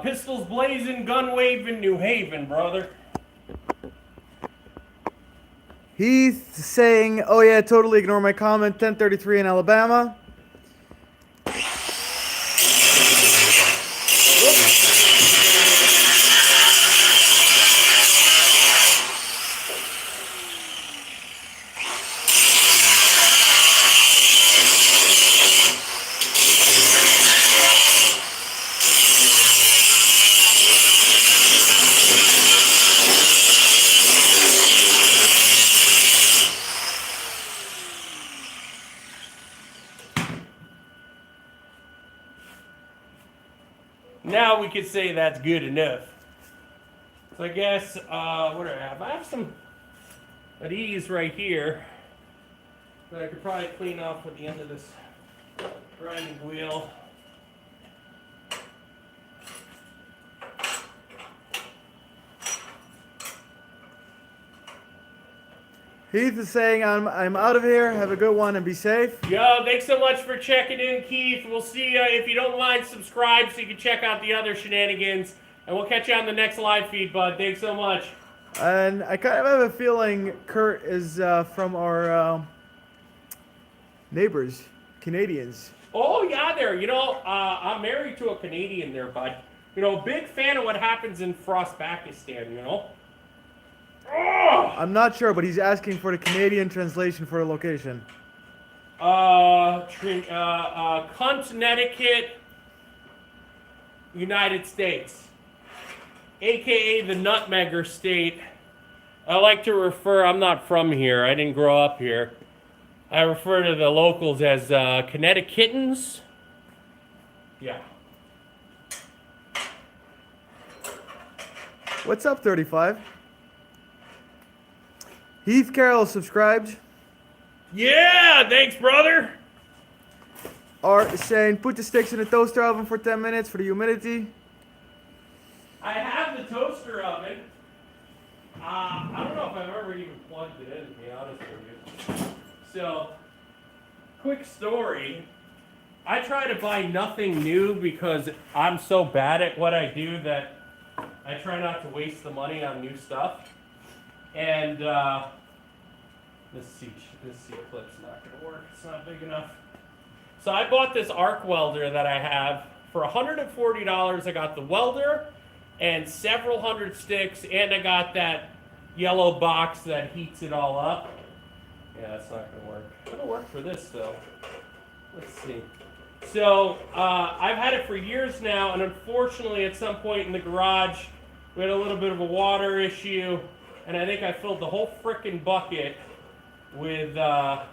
Pistols blazing, gun waving, New Haven, brother. He's saying, oh yeah, totally ignore my comment. 10:33 in Alabama. Now we could say that's good enough. So I guess, what do I have? I have some of these right here that I could probably clean off with the end of this grinding wheel. Heath is saying, I'm out of here. Have a good one and be safe. Yo, thanks so much for checking in, Keith. We'll see you. If you don't mind, subscribe so you can check out the other shenanigans. And we'll catch you on the next live feed, bud. Thanks so much. And I kind of have a feeling Kurt is from our neighbors, Canadians. Oh, yeah, there. You know, I'm married to a Canadian there, bud. You know, big fan of what happens in Frostbakistan, you know? Oh! I'm not sure, but he's asking for the Canadian translation for the location. Connecticut, United States. AKA the Nutmegger State. I like to refer, I'm not from here, I didn't grow up here. I refer to the locals as Connecticutans. Yeah. What's up, 35? Heath Carroll subscribed. Yeah, thanks, brother. Art is saying, put the sticks in the toaster oven for 10 minutes for the humidity. I have the toaster oven. I don't know if I've ever even plugged it in, to be honest with you. So, quick story. I try to buy nothing new because I'm so bad at what I do that I try not to waste the money on new stuff. And this seat clip's not going to work. It's not big enough. So I bought this arc welder that I have for $140. I got the welder and several hundred sticks, and I got that yellow box that heats it all up. Yeah, that's not going to work. It'll work for this, though. Let's see. So I've had it for years now, and unfortunately at some point in the garage, we had a little bit of a water issue, and I think I filled the whole frickin' bucket with, that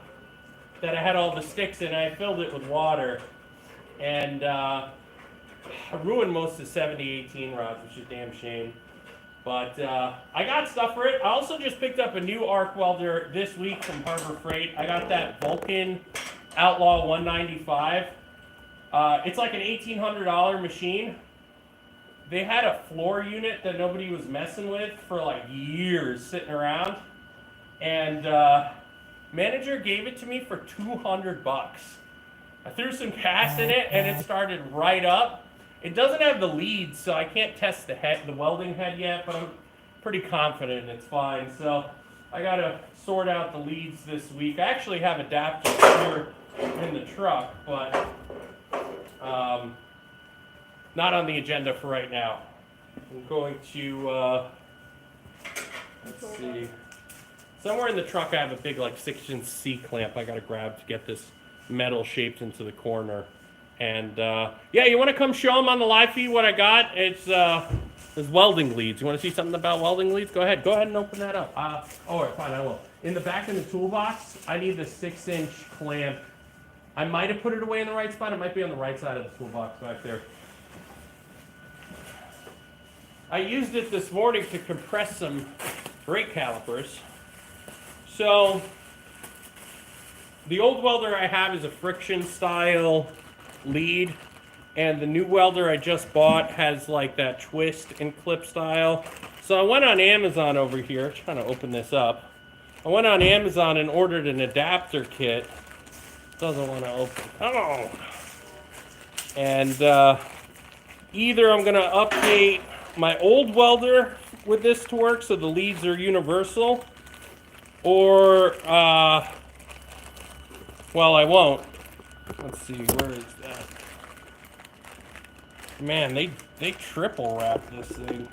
I had all the sticks in. I filled it with water, and I ruined most of the 7018 rods, which is a damn shame. But I got stuff for it. I also just picked up a new arc welder this week from Harbor Freight. I got that Vulcan Outlaw 195. It's like an $1,800 machine. They had a floor unit that nobody was messing with for like years sitting around. And manager gave it to me for $200. I threw some gas in it and it started right up. It doesn't have the leads, so I can't test the welding head yet, but I'm pretty confident it's fine. So I gotta sort out the leads this week. I actually have adapters here in the truck, but not on the agenda for right now. I'm going to, let's see. Somewhere in the truck I have a big like 6-inch C-clamp I gotta grab to get this metal shaped into the corner. And yeah, you want to come show them on the live feed what I got? It's welding leads. You want to see something about welding leads? Go ahead and open that up. All right, fine, I will. In the back of the toolbox, I need the 6-inch clamp. I might have put it away in the right spot. It might be on the right side of the toolbox back there. I used it this morning to compress some brake calipers. So the old welder I have is a friction style lead, and the new welder I just bought has like that twist and clip style. So I went on Amazon over here, trying to open this up. I went on Amazon and ordered an adapter kit. Doesn't want to open. Come on. And either I'm gonna update my old welder with this to work so the leads are universal, or well, I won't. Let's see, where is that? Man, they triple wrap this thing.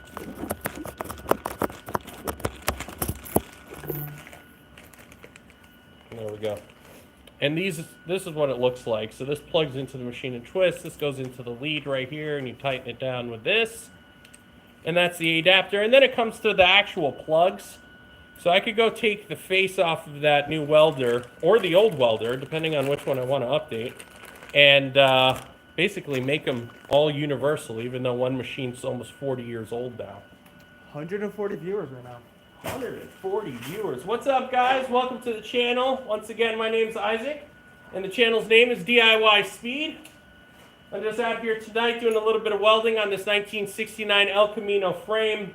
There we go. And this is what it looks like. So this plugs into the machine and twists. This goes into the lead right here, and you tighten it down with this. And that's the adapter. And then it comes to the actual plugs. So I could go take the face off of that new welder, or the old welder, depending on which one I want to update, and basically make them all universal, even though one machine's almost 40 years old now. 140 viewers right now. 140 viewers. What's up, guys? Welcome to the channel. Once again, my name's Isaac, and the channel's name is DIY Speed. I'm just out here tonight doing a little bit of welding on this 1969 El Camino frame.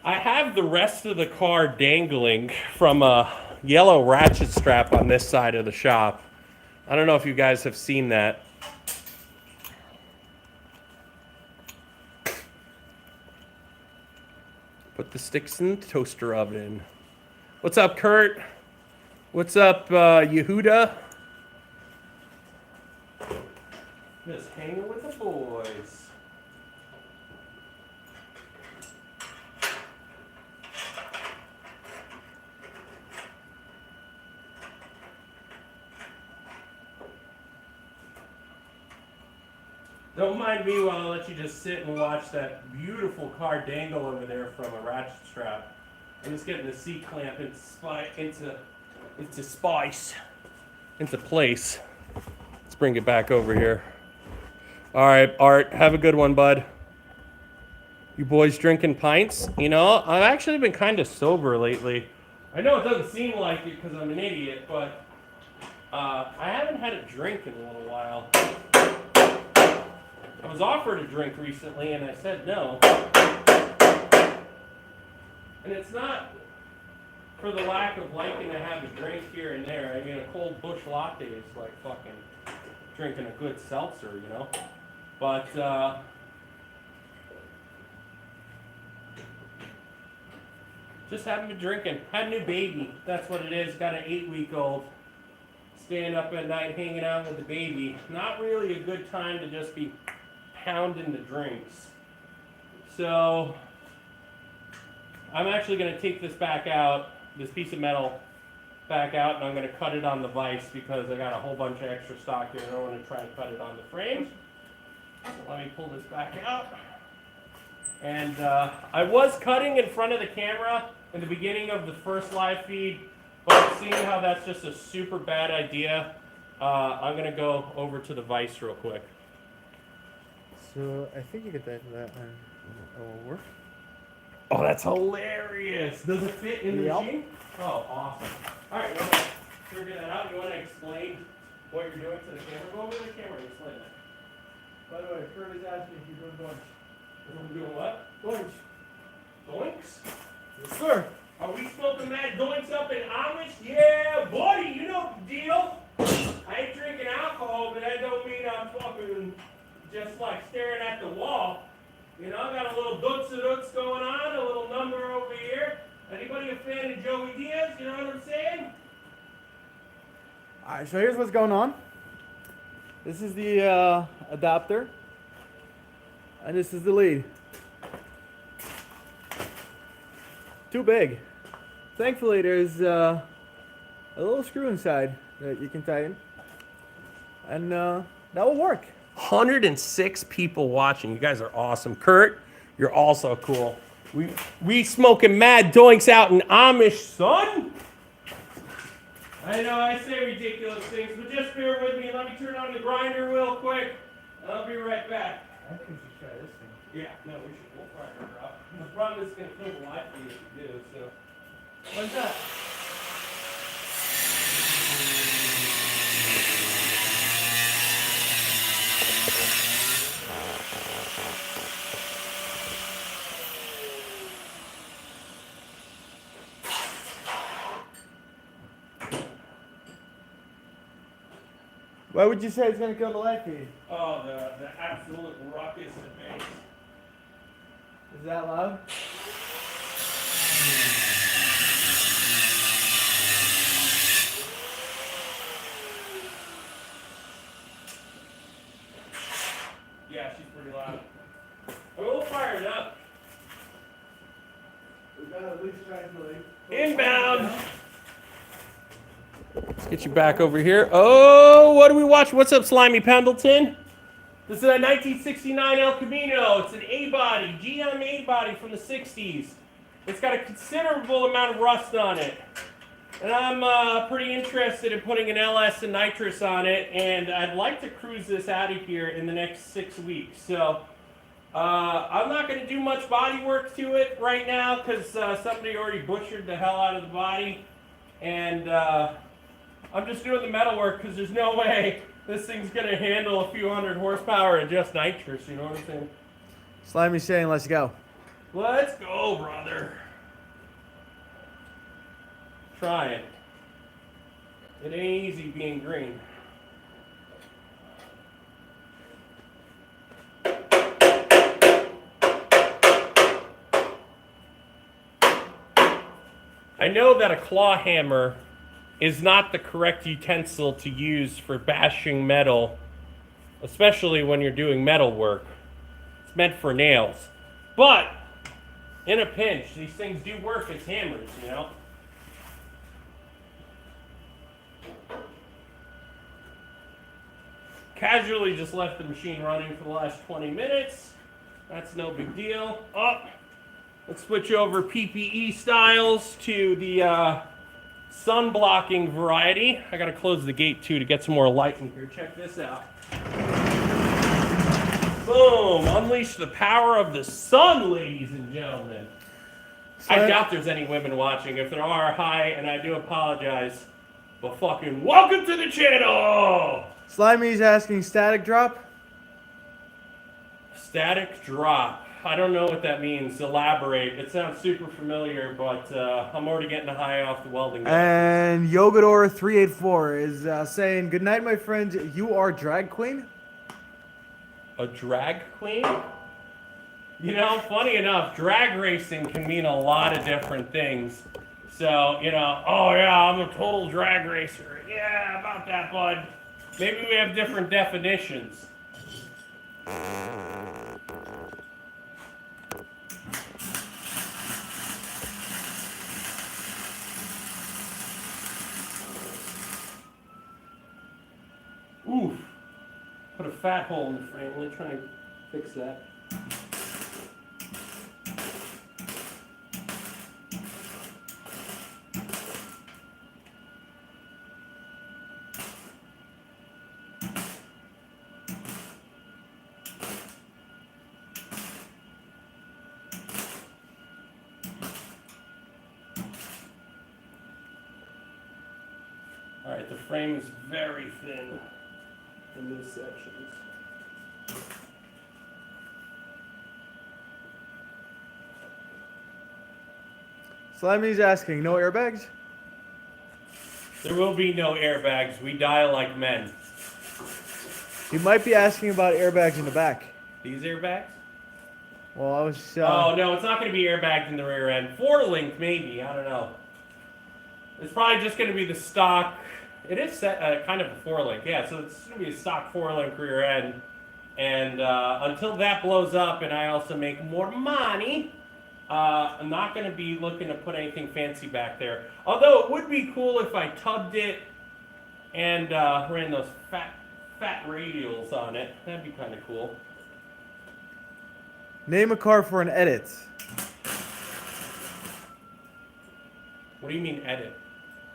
I have the rest of the car dangling from a yellow ratchet strap on this side of the shop. I don't know if you guys have seen that. Put the sticks in the toaster oven. What's up, Kurt? What's up, Yehuda? Just hanging with the boys. Don't mind me while I let you just sit and watch that beautiful car dangle over there from a ratchet strap. I'm just getting the C-clamp into place. Let's bring it back over here. All right, Art, have a good one, bud. You boys drinking pints? You know, I've actually been kind of sober lately. I know it doesn't seem like it because I'm an idiot, but I haven't had a drink in a little while. I was offered a drink recently and I said no. And it's not for the lack of liking to have a drink here and there. I mean, a cold bush latte is like fucking drinking a good seltzer, you know? But, just haven't been drinking. Had a new baby. That's what it is. Got an 8-week-old. Staying up at night, hanging out with the baby. Not really a good time to just be pounding the drinks. So I'm actually going to take this back out, this piece of metal back out, and I'm going to cut it on the vise because I got a whole bunch of extra stock here. I don't want to try and cut it on the frame. So let me pull this back out. And I was cutting in front of the camera in the beginning of the first live feed, but seeing how that's just a super bad idea, I'm going to go over to the vise real quick. So I think you get that one. Will work. Oh, that's hilarious. Does it fit in the Yep. machine? Oh, awesome. All right, well, figure that out. You want to explain what you're doing to the camera? Go over to the camera and explain that. By the way, Kurt is asking if you're doing doinks. I'm doing what? Doinks. Doinks? Yes, sir. Are we smoking mad doinks up in Amish? Yeah, buddy, you know the deal. I ain't drinking alcohol, but that don't mean I'm fucking just like staring at the wall. You know, I got a little doots going on, a little number over here. Anybody a fan of Joey Diaz? You know what I'm saying? Alright, so here's what's going on. This is the adapter. And this is the lead. Too big. Thankfully, there's a little screw inside that you can tighten. And that will work. 106 people watching. You guys are awesome. Kurt, you're also cool. We smoking mad doinks out in Amish, son. I know I say ridiculous things, but just bear with me. Let me turn on the grinder real quick, and I'll be right back. I think we should try this thing. Yeah, no, we should. We'll fire her up. The problem is it's going to kill the live feed if we do, so. What's that? Why would you say it's going to kill the light feed? Oh, the absolute ruckus it makes. Is that loud? Yeah, she's pretty loud. We'll fire it up. We've got to at least try to like. Inbound. Let's get you back over here. Oh, what do we watch? What's up, Slimy Pendleton? This is a 1969 El Camino. It's an A-body, GM A-body from the 60s. It's got a considerable amount of rust on it. And I'm pretty interested in putting an LS and nitrous on it, and I'd like to cruise this out of here in the next 6 weeks. So I'm not going to do much body work to it right now because somebody already butchered the hell out of the body. And I'm just doing the metal work because there's no way this thing's going to handle a few hundred horsepower and just nitrous, you know what I'm saying? Slimy's saying let's go. Let's go, brother. Try it. It ain't easy being green. I know that a claw hammer is not the correct utensil to use for bashing metal, especially when you're doing metal work. It's meant for nails. But, in a pinch, these things do work as hammers, you know? Casually just left the machine running for the last 20 minutes. That's no big deal. Let's switch over PPE styles to the sun blocking variety. I gotta close the gate too to get some more light in here. Check this out. Boom! Unleash the power of the sun, ladies and gentlemen. I doubt there's any women watching. If there are, hi, and I do apologize. But fucking welcome to the channel! Slimy's asking static drop. Static drop. I don't know what that means. Elaborate. It sounds super familiar, but I'm already getting a high off the welding. And Yogador384 is saying, good night, my friends. You are drag queen? A drag queen? You know, funny enough, drag racing can mean a lot of different things. So, you know, oh yeah, I'm a total drag racer. Yeah, about that, bud. Maybe we have different definitions. Oof. Put a fat hole in the frame. Let me try and fix that. Alright, the frame is very thin in these sections. Slimy's asking, no airbags? There will be no airbags. We die like men. He might be asking about airbags in the back. These airbags? Well, I was. Oh, no, it's not going to be airbags in the rear end. 4-link, maybe. I don't know. It's probably just going to be the stock. It is set, kind of a 4-link. Yeah, so it's going to be a stock 4-link rear end. And until that blows up and I also make more money, I'm not going to be looking to put anything fancy back there. Although it would be cool if I tubbed it and ran those fat radials on it. That'd be kind of cool. Name a car for an edit. What do you mean edit?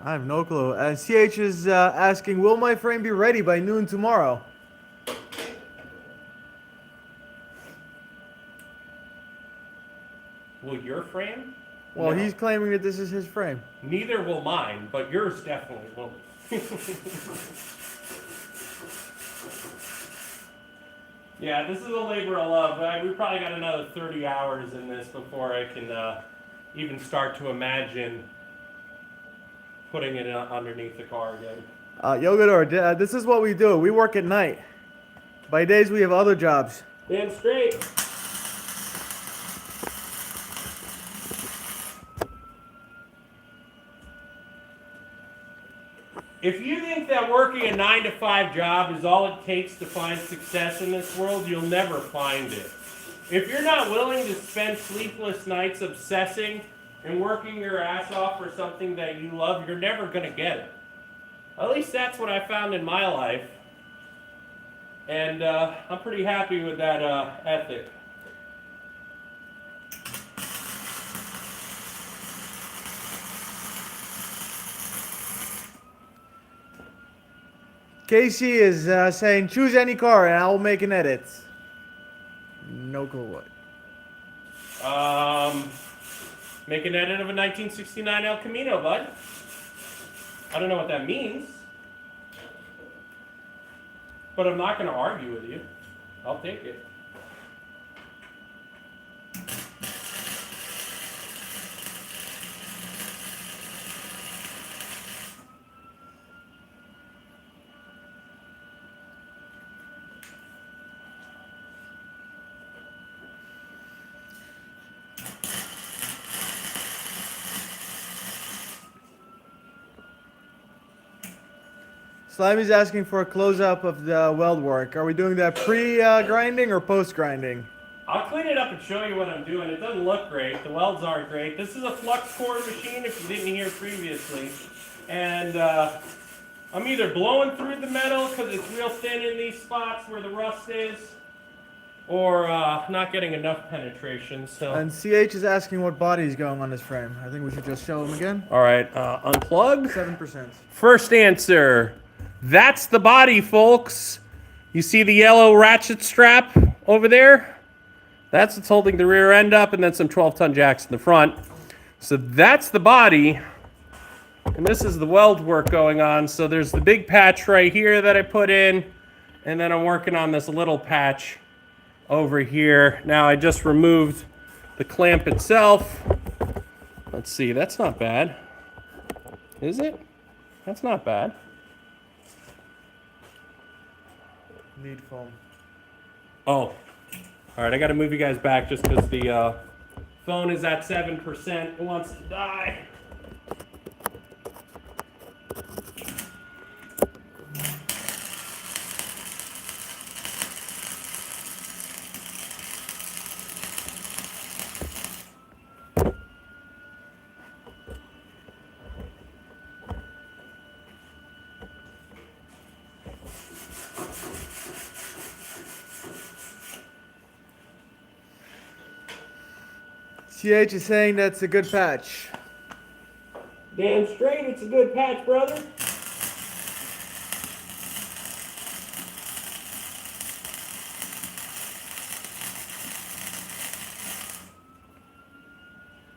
I have no clue. CH is asking, will my frame be ready by noon tomorrow? Will your frame? Well, No. he's claiming that this is his frame. Neither will mine, but yours definitely won't. Yeah, this is a labor of love. We probably got another 30 hours in this before I can even start to imagine putting it underneath the car again. Yogador, this is what we do. We work at night. By days, we have other jobs. Damn straight. If you think that working a 9-to-5 job is all it takes to find success in this world, you'll never find it. If you're not willing to spend sleepless nights obsessing and working your ass off for something that you love, you're never going to get it. At least that's what I found in my life. And I'm pretty happy with that ethic. Casey is saying, choose any car and I'll make an edit. No clue what. Make an edit of a 1969 El Camino, bud. I don't know what that means. But I'm not going to argue with you. I'll take it. Slimy's asking for a close-up of the weld work. Are we doing that pre-grinding or post-grinding? I'll clean it up and show you what I'm doing. It doesn't look great. The welds aren't great. This is a flux core machine, if you didn't hear previously. And I'm either blowing through the metal because it's real thin in these spots where the rust is, or not getting enough penetration. So. And CH is asking what body is going on this frame. I think we should just show him again. All right, unplug. 7%. First answer. That's the body, folks. You see the yellow ratchet strap over there? That's what's holding the rear end up, and then some 12-ton jacks in the front. So that's the body. And this is the weld work going on. So there's the big patch right here that I put in, and then I'm working on this little patch over here. Now I just removed the clamp itself. Let's see, that's not bad. Is it? That's not bad. Need foam. Oh, all right. I got to move you guys back just because the phone is at 7%. It wants to die. CH is saying that's a good patch. Damn straight, it's a good patch, brother.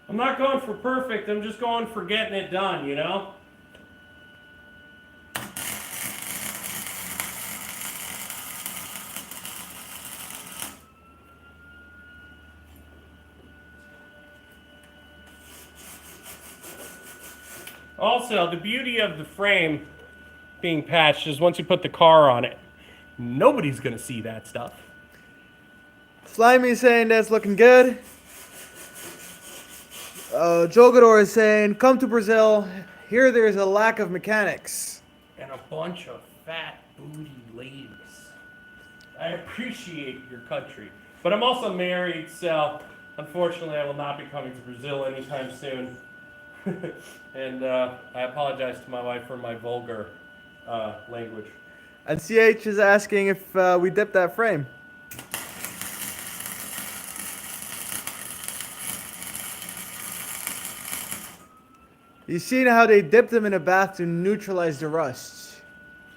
I'm not going for perfect, I'm just going for getting it done, you know? Also, the beauty of the frame being patched is once you put the car on it, nobody's gonna see that stuff. Slimy saying that's looking good. Jogador is saying, come to Brazil. Here there is a lack of mechanics. And a bunch of fat booty ladies. I appreciate your country. But I'm also married, so unfortunately I will not be coming to Brazil anytime soon. And I apologize to my wife for my vulgar language. And CH is asking if we dipped that frame. You seen how they dipped them in a bath to neutralize the rust?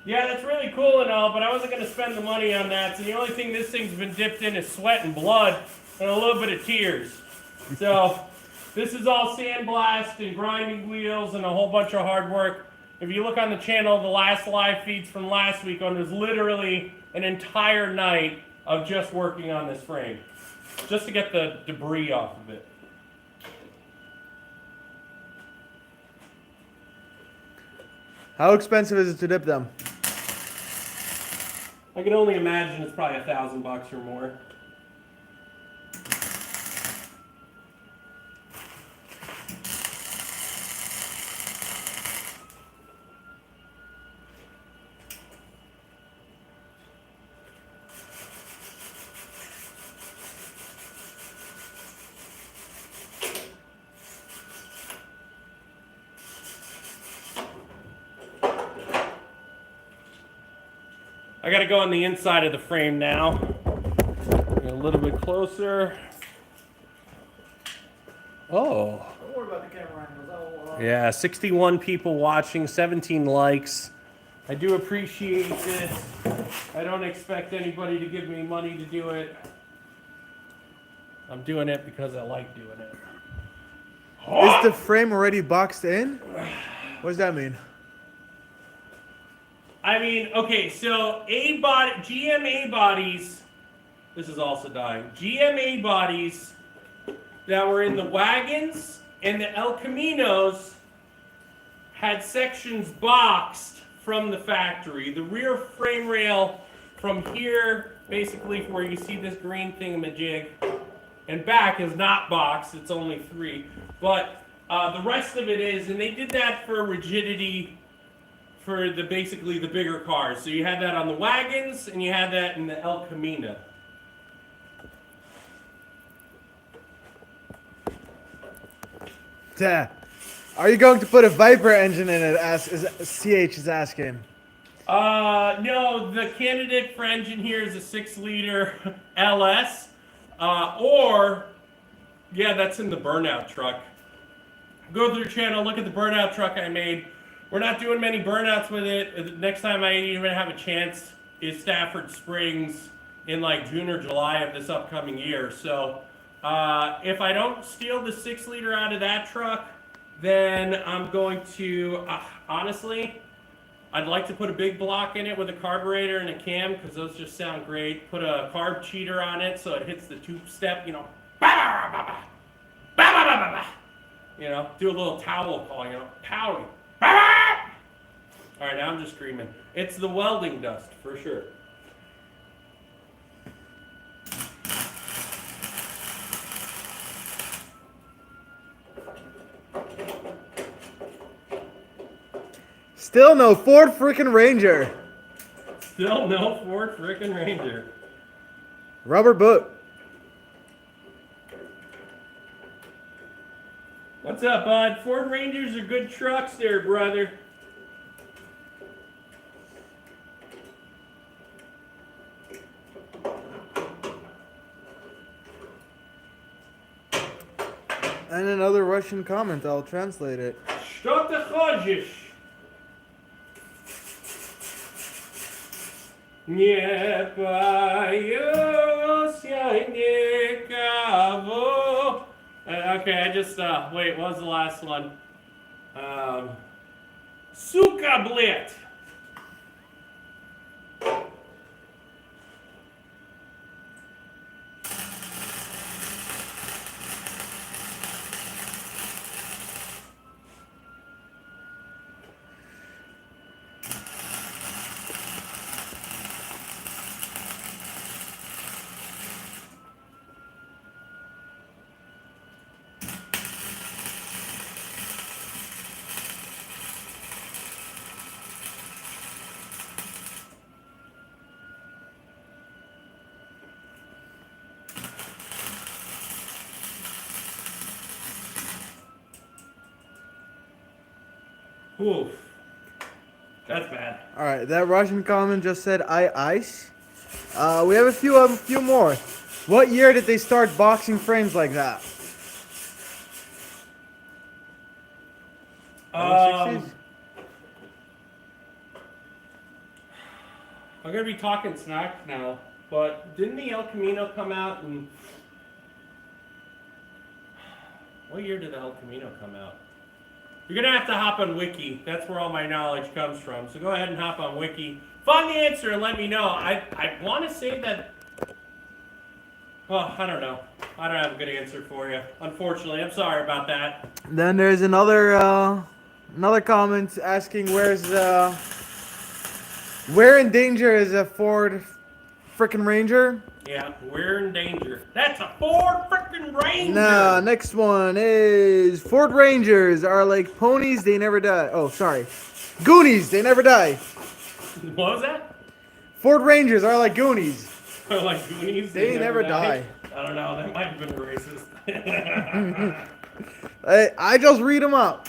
Yeah, that's really cool and all, but I wasn't going to spend the money on that. So the only thing this thing's been dipped in is sweat and blood and a little bit of tears. So this is all sandblast and grinding wheels and a whole bunch of hard work. If you look on the channel, the last live feeds from last week on was literally an entire night of just working on this frame, just to get the debris off of it. How expensive is it to dip them? I can only imagine it's probably $1,000 or more. I gotta go on the inside of the frame now. Get a little bit closer. Oh. Don't worry about the camera angles. Yeah, 61 people watching, 17 likes. I do appreciate this. I don't expect anybody to give me money to do it. I'm doing it because I like doing it. Is the frame already boxed in? What does that mean? I mean, okay, so GMA bodies, this is also dying. GMA bodies that were in the wagons and the El Caminos had sections boxed from the factory. The rear frame rail from here, basically where you see this green thingamajig, and back is not boxed, it's only 3. But the rest of it is, and they did that for rigidity for basically the bigger cars. So you had that on the wagons, and you had that in the El Camino. Are you going to put a Viper engine in it? CH is asking. No, the candidate for engine here is a 6-liter LS. Yeah, that's in the burnout truck. Go through the channel, look at the burnout truck I made. We're not doing many burnouts with it. The next time I even have a chance is Stafford Springs in like June or July of this upcoming year. So if I don't steal the 6-liter out of that truck, then I'm going to, honestly, I'd like to put a big block in it with a carburetor and a cam because those just sound great. Put a carb cheater on it so it hits the tube step, you know. You know, do a little towel calling, you know, pounding. All right, now I'm just screaming. It's the welding dust, for sure. Still no Ford frickin' Ranger. Still no Ford frickin' Ranger. Rubber boot. What's up, bud? Ford Rangers are good trucks there, brother. And another Russian comment, I'll translate it. Что ты хочешь? Не боюсь я никого. Okay, I just, wait, what was the last one? Сука, блядь! Oof. That's bad. All right, that Russian comment just said ice. We have a few more. What year did they start boxing frames like that? 60s? I'm gonna be talking snacks now, but didn't the El Camino come out in... What year did the El Camino come out? You're gonna have to hop on Wiki. That's where all my knowledge comes from. So go ahead and hop on Wiki. Find the answer and let me know. I want to say that... Oh, I don't know. I don't have a good answer for you. Unfortunately, I'm sorry about that. Then there's another comment asking where in danger is a Ford frickin' Ranger? Yeah, we're in danger. That's a Ford frickin' Ranger! Nah, next one is Ford Rangers are like ponies, they never die. Oh, sorry. Goonies, they never die. What was that? Ford Rangers are like Goonies. Like Goonies? They never die. I don't know, that might have been racist. I just read them up.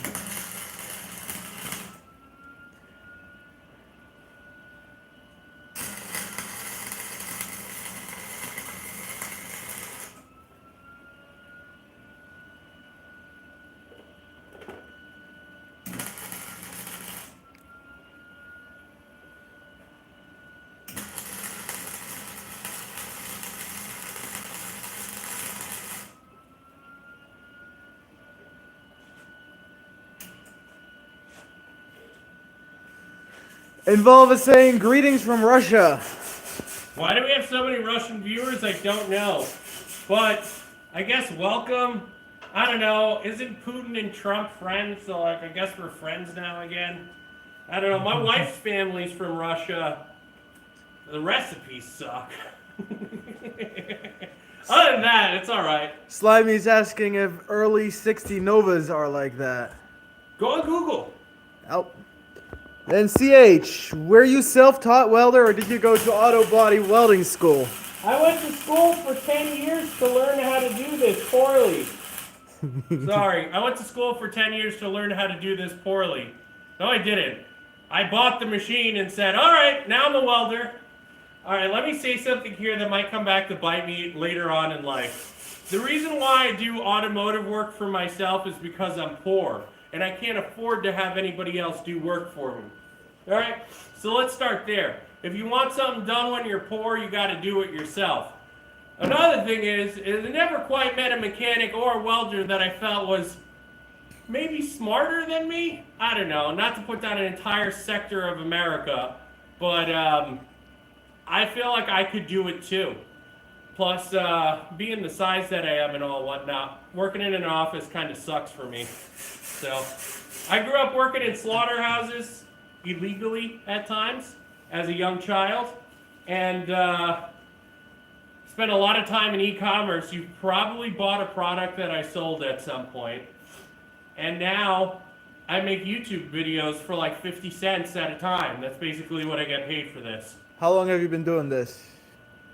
Involve is saying greetings from Russia. Why do we have so many Russian viewers? I don't know. But I guess welcome. I don't know. Isn't Putin and Trump friends? So like I guess we're friends now again. I don't know. My wife's family's from Russia. The recipes suck. Other than that, it's alright. Slimy's asking if early 60 Novas are like that. Go on Google. Oh. Then CH, were you self-taught welder or did you go to auto body welding school? I went to school for 10 years to learn how to do this poorly. Sorry, I went to school for 10 years to learn how to do this poorly. No, I didn't. I bought the machine and said, all right, now I'm a welder. All right, let me say something here that might come back to bite me later on in life. The reason why I do automotive work for myself is because I'm poor, and I can't afford to have anybody else do work for me. All right, so let's start there. If you want something done when you're poor, you got to do it yourself. Another thing is I never quite met a mechanic or a welder that I felt was maybe smarter than me. I don't know, not to put down an entire sector of America, but I feel like I could do it too. Plus, being the size that I am and all whatnot, working in an office kind of sucks for me. So, I grew up working in slaughterhouses illegally at times as a young child, and spent a lot of time in e-commerce. You probably bought a product that I sold at some point, and now I make YouTube videos for like 50 cents at a time. That's basically what I get paid for this. How long have you been doing this?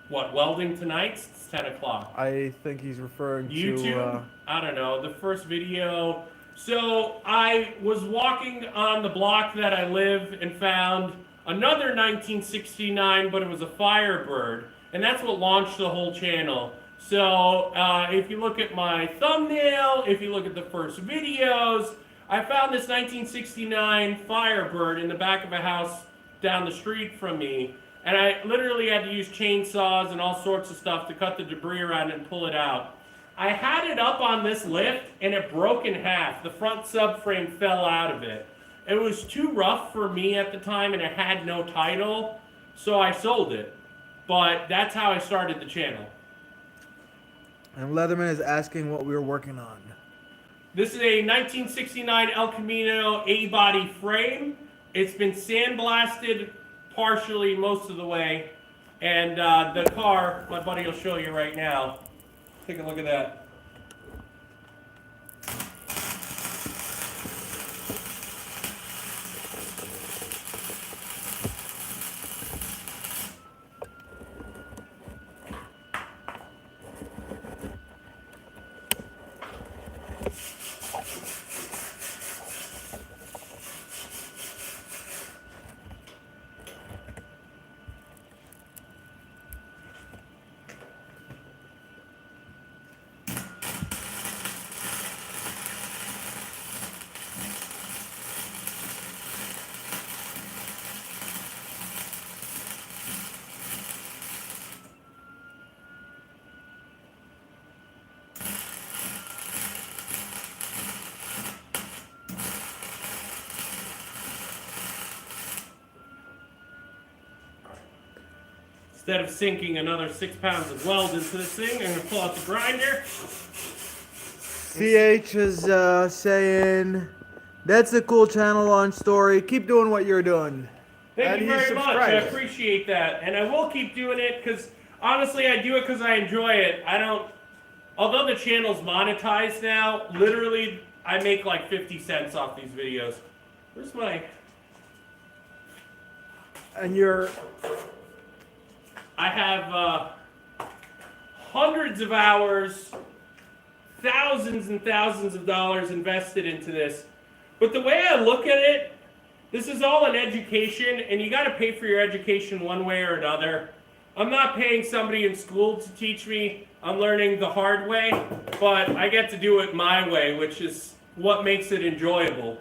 What, welding tonight? It's 10 o'clock. I think he's referring YouTube? to... I don't know. The first video... So, I was walking on the block that I live and found another 1969, but it was a Firebird. And that's what launched the whole channel. So, if you look at my thumbnail, if you look at the first videos, I found this 1969 Firebird in the back of a house down the street from me. And I literally had to use chainsaws and all sorts of stuff to cut the debris around it and pull it out. I had it up on this lift and it broke in half. The front subframe fell out of it. It was too rough for me at the time and it had no title, so I sold it. But that's how I started the channel. And Leatherman is asking what we were working on. This is a 1969 El Camino A-body frame. It's been sandblasted partially most of the way. And the car, my buddy will show you right now. Take a look at that. Instead of sinking another 6 pounds of weld into this thing, I'm going to pull out the grinder. CH is saying, that's a cool channel launch story. Keep doing what you're doing. Thank you And he's very much. I subscribed. appreciate that. And I will keep doing it because, honestly, I do it because I enjoy it. I don't... Although the channel's monetized now, literally, I make like 50 cents off these videos. Where's my... And you're... I have hundreds of hours, thousands and thousands of dollars invested into this. But the way I look at it, this is all an education, and you got to pay for your education one way or another. I'm not paying somebody in school to teach me. I'm learning the hard way, but I get to do it my way, which is what makes it enjoyable.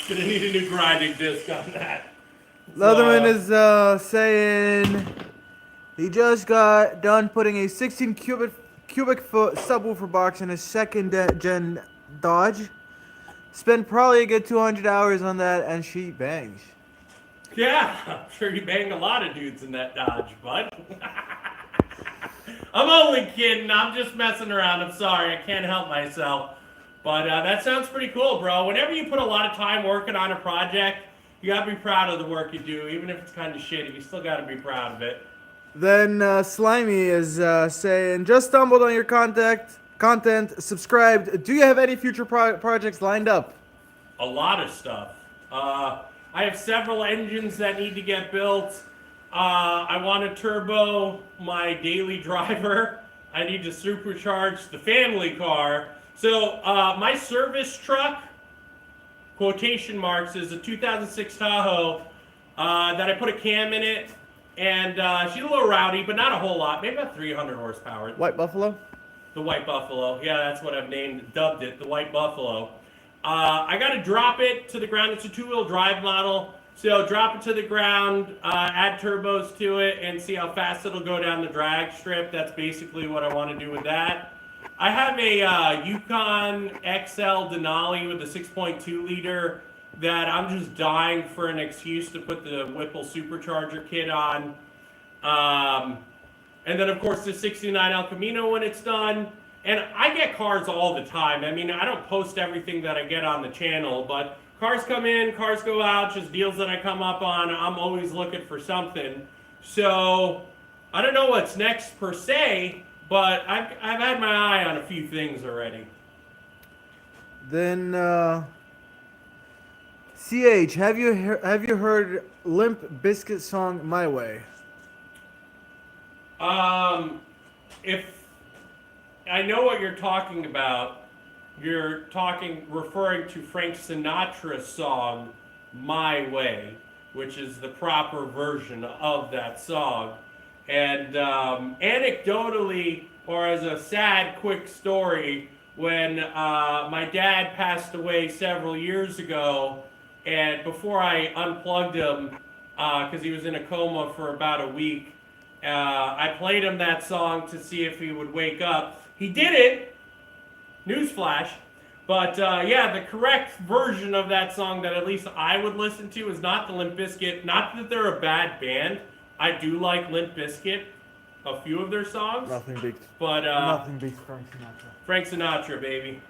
Gonna need a new grinding disc on that. Leatherman is saying he just got done putting a 16 cubic foot subwoofer box in his second gen Dodge. Spent probably a good 200 hours on that, and she bangs. Yeah, I'm sure you banged a lot of dudes in that Dodge, bud. I'm only kidding. I'm just messing around. I'm sorry. I can't help myself. But that sounds pretty cool, bro. Whenever you put a lot of time working on a project, you gotta be proud of the work you do. Even if it's kind of shitty, you still gotta be proud of it. Then Slimy is saying, just stumbled on your content, subscribed. Do you have any future projects lined up? A lot of stuff. I have several engines that need to get built. I want to turbo my daily driver. I need to supercharge the family car. So my service truck, quotation marks, is a 2006 Tahoe that I put a cam in it. And she's a little rowdy, but not a whole lot. Maybe about 300 horsepower. White Buffalo? The White Buffalo. Yeah, that's what I've dubbed it, the White Buffalo. I got to drop it to the ground. It's a two-wheel drive model. So drop it to the ground, add turbos to it, and see how fast it'll go down the drag strip. That's basically what I want to do with that. I have a Yukon XL Denali with a 6.2 liter that I'm just dying for an excuse to put the Whipple supercharger kit on. And then, of course, the 69 El Camino when it's done. And I get cars all the time. I mean, I don't post everything that I get on the channel, but cars come in, cars go out, just deals that I come up on. I'm always looking for something. So I don't know what's next per se, but I've had my eye on a few things already. Then CH, have you heard Limp Bizkit song My Way? If I know what you're talking about, you're referring to Frank Sinatra's song My Way, which is the proper version of that song. And anecdotally, or as a sad, quick story, when my dad passed away several years ago, and before I unplugged him, because he was in a coma for about a week, I played him that song to see if he would wake up. He didn't, newsflash, but yeah, the correct version of that song that at least I would listen to is not the Limp Bizkit. Not that they're a bad band. I do like Limp Bizkit, a few of their songs. Nothing beats. But Nothing beats Frank Sinatra. Frank Sinatra, baby.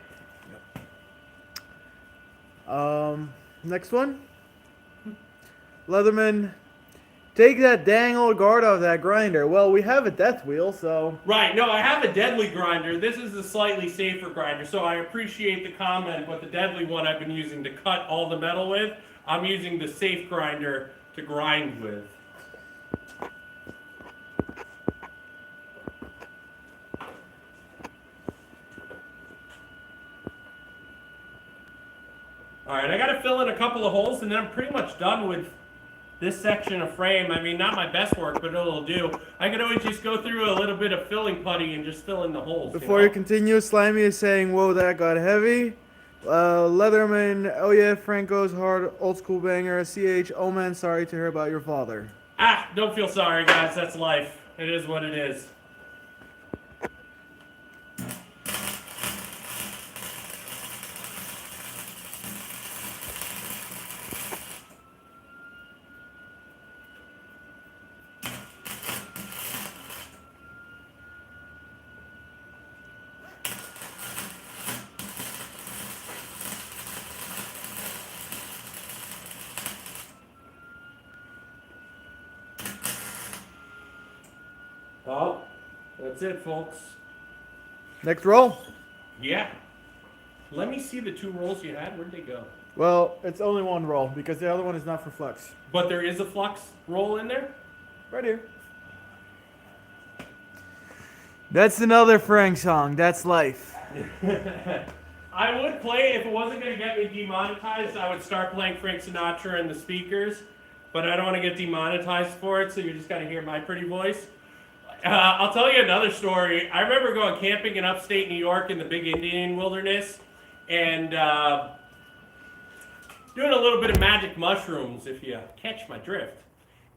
Next one. Leatherman, take that dang old guard off that grinder. Well, we have a death wheel, so. Right, no, I have a deadly grinder. This is a slightly safer grinder, so I appreciate the comment, but the deadly one I've been using to cut all the metal with, I'm using the safe grinder to grind with. Alright, I gotta fill in a couple of holes and then I'm pretty much done with this section of frame. I mean, not my best work, but it'll do. I could always just go through a little bit of filling putty and just fill in the holes. Before you continue, Slimy is saying, whoa, that got heavy. Leatherman, oh yeah, Franco's hard, old school banger. CH, oh man, sorry to hear about your father. Ah, don't feel sorry, guys. That's life. It is what it is. Well, that's it, folks. Next roll? Yeah. Let me see the 2 rolls you had. Where'd they go? Well, it's only one roll because the other one is not for flex. But there is a flux roll in there? Right here. That's another Frank song. That's life. I would play, if it wasn't going to get me demonetized, I would start playing Frank Sinatra in the speakers. But I don't want to get demonetized for it, so you just got to hear my pretty voice. I'll tell you another story. I remember going camping in upstate New York in the big Indian wilderness and doing a little bit of magic mushrooms, if you catch my drift.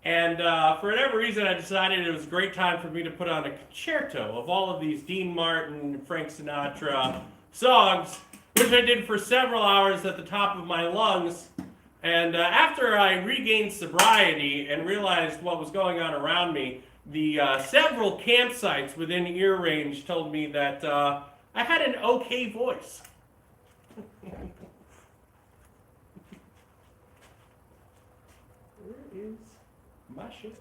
And for whatever reason, I decided it was a great time for me to put on a concerto of all of these Dean Martin, Frank Sinatra songs, which I did for several hours at the top of my lungs. And after I regained sobriety and realized what was going on around me, the several campsites within ear range told me that I had an okay voice. Where is my shit?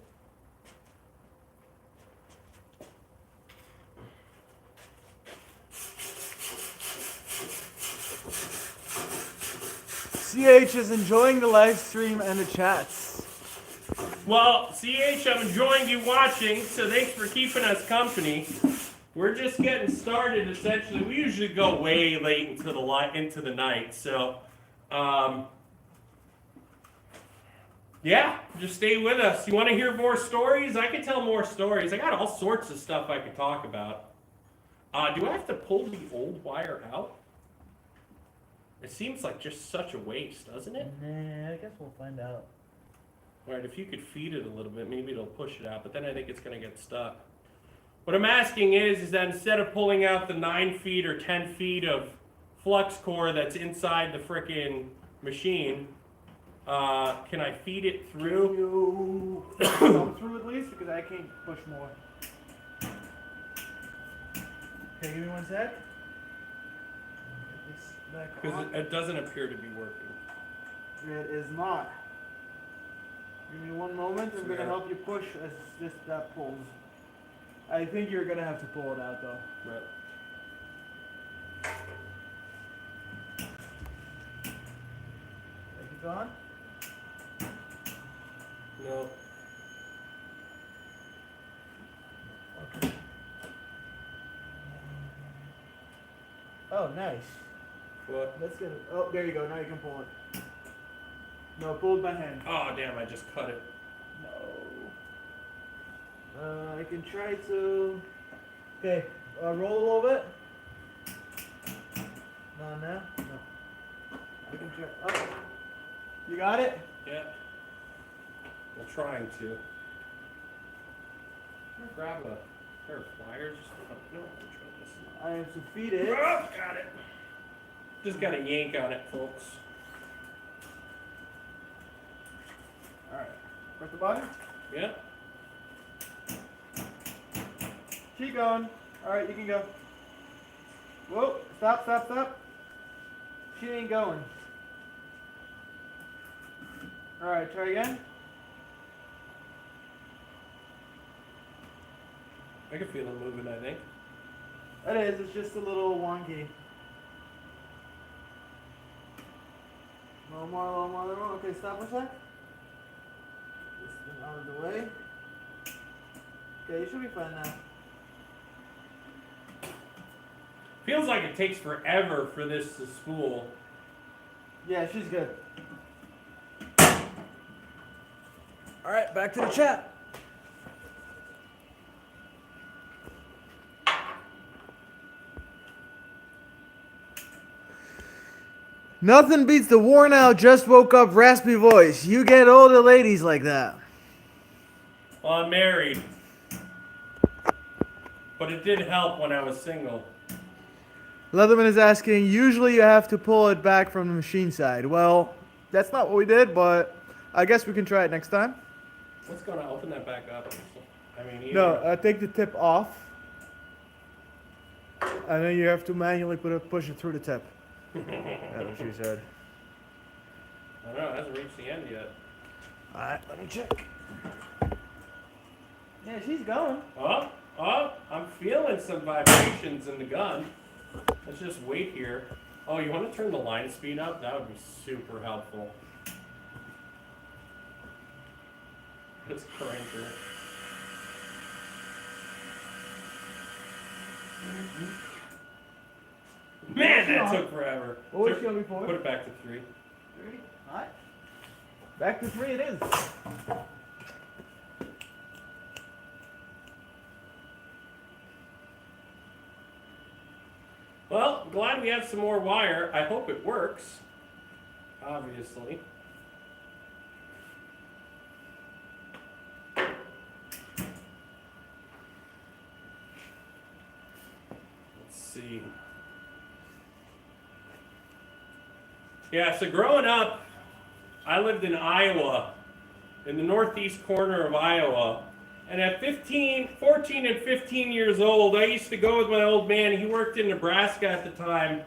CH is enjoying the live stream and the chats. Well, CH, I'm enjoying you watching, so thanks for keeping us company. We're just getting started, essentially. We usually go way late into the night, so yeah, just stay with us. You want to hear more stories? I can tell more stories. I got all sorts of stuff I could talk about. Do I have to pull the old wire out? It seems like just such a waste, doesn't it? Nah, I guess we'll find out. Alright, if you could feed it a little bit, maybe it'll push it out, but then I think it's going to get stuck. What I'm asking is that instead of pulling out the 9 feet or 10 feet of flux core that's inside the frickin' machine, can I feed it through? You come through at least because I can't push more. Okay, give me one sec. Because it doesn't appear to be working. It is not. Give me one moment. I'm gonna help you push as that pulls. I think you're gonna have to pull it out though. Right. Is it gone? No. Okay. Oh, nice. What? Let's get it. Oh, there you go. Now you can pull it. No, pull it by hand. Oh, damn, I just cut it. No. I can try to. Okay, roll a little bit. No, no. I can try. Oh, you got it? Yeah. I'm trying to. Grab a pair of pliers. No, I'm trying this. I have to feed it. Oh, got it. Just got to yank on it, folks. Alright. Press the button. Yeah. Keep going. Alright, you can go. Whoa, stop, stop, stop. She ain't going. Alright, try again. I can feel it moving, I think. It is, it's just a little wonky. A little more, a little more, a little more. Okay, stop for a sec. This thing out of the way. Okay, you should be fine now. Feels like it takes forever for this to spool. Yeah, she's good. Alright, back to the chat. Nothing beats the worn out, just woke up raspy voice. You get older ladies like that. Well, I'm married. But it did help when I was single. Leatherman is asking, usually you have to pull it back from the machine side. Well, that's not what we did, but I guess we can try it next time. What's going to open that back up? I mean, either. No, take the tip off. And then you have to manually push it through the tip. That's what she said. I don't know, it hasn't reached the end yet. Alright, let me check. Yeah, she's going. Oh, I'm feeling some vibrations in the gun. Let's just wait here. Oh, you want to turn the line speed up? That would be super helpful. Let's crank her. Man, that took forever. What was she on before? Put it back to 3. 3? Alright. Back to 3 it is. Well, glad we have some more wire. I hope it works. Obviously. Let's see. Yeah, so growing up, I lived in Iowa, in the northeast corner of Iowa. And at 14 and 15 years old, I used to go with my old man. He worked in Nebraska at the time.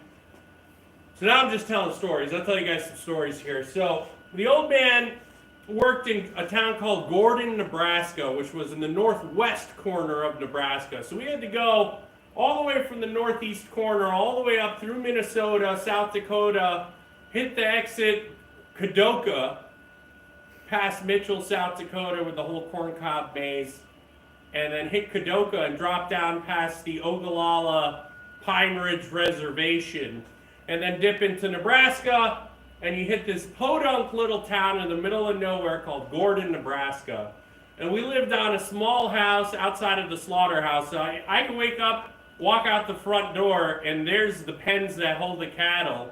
So now I'm just telling stories. I'll tell you guys some stories here. So the old man worked in a town called Gordon, Nebraska, which was in the northwest corner of Nebraska. So we had to go all the way from the northeast corner, all the way up through Minnesota, South Dakota, hit the exit Kadoka, past Mitchell, South Dakota with the whole corncob maze, and then hit Kadoka and drop down past the Ogallala Pine Ridge Reservation, and then dip into Nebraska, and you hit this podunk little town in the middle of nowhere called Gordon, Nebraska. And we lived on a small house outside of the slaughterhouse. So I could wake up, walk out the front door, and there's the pens that hold the cattle.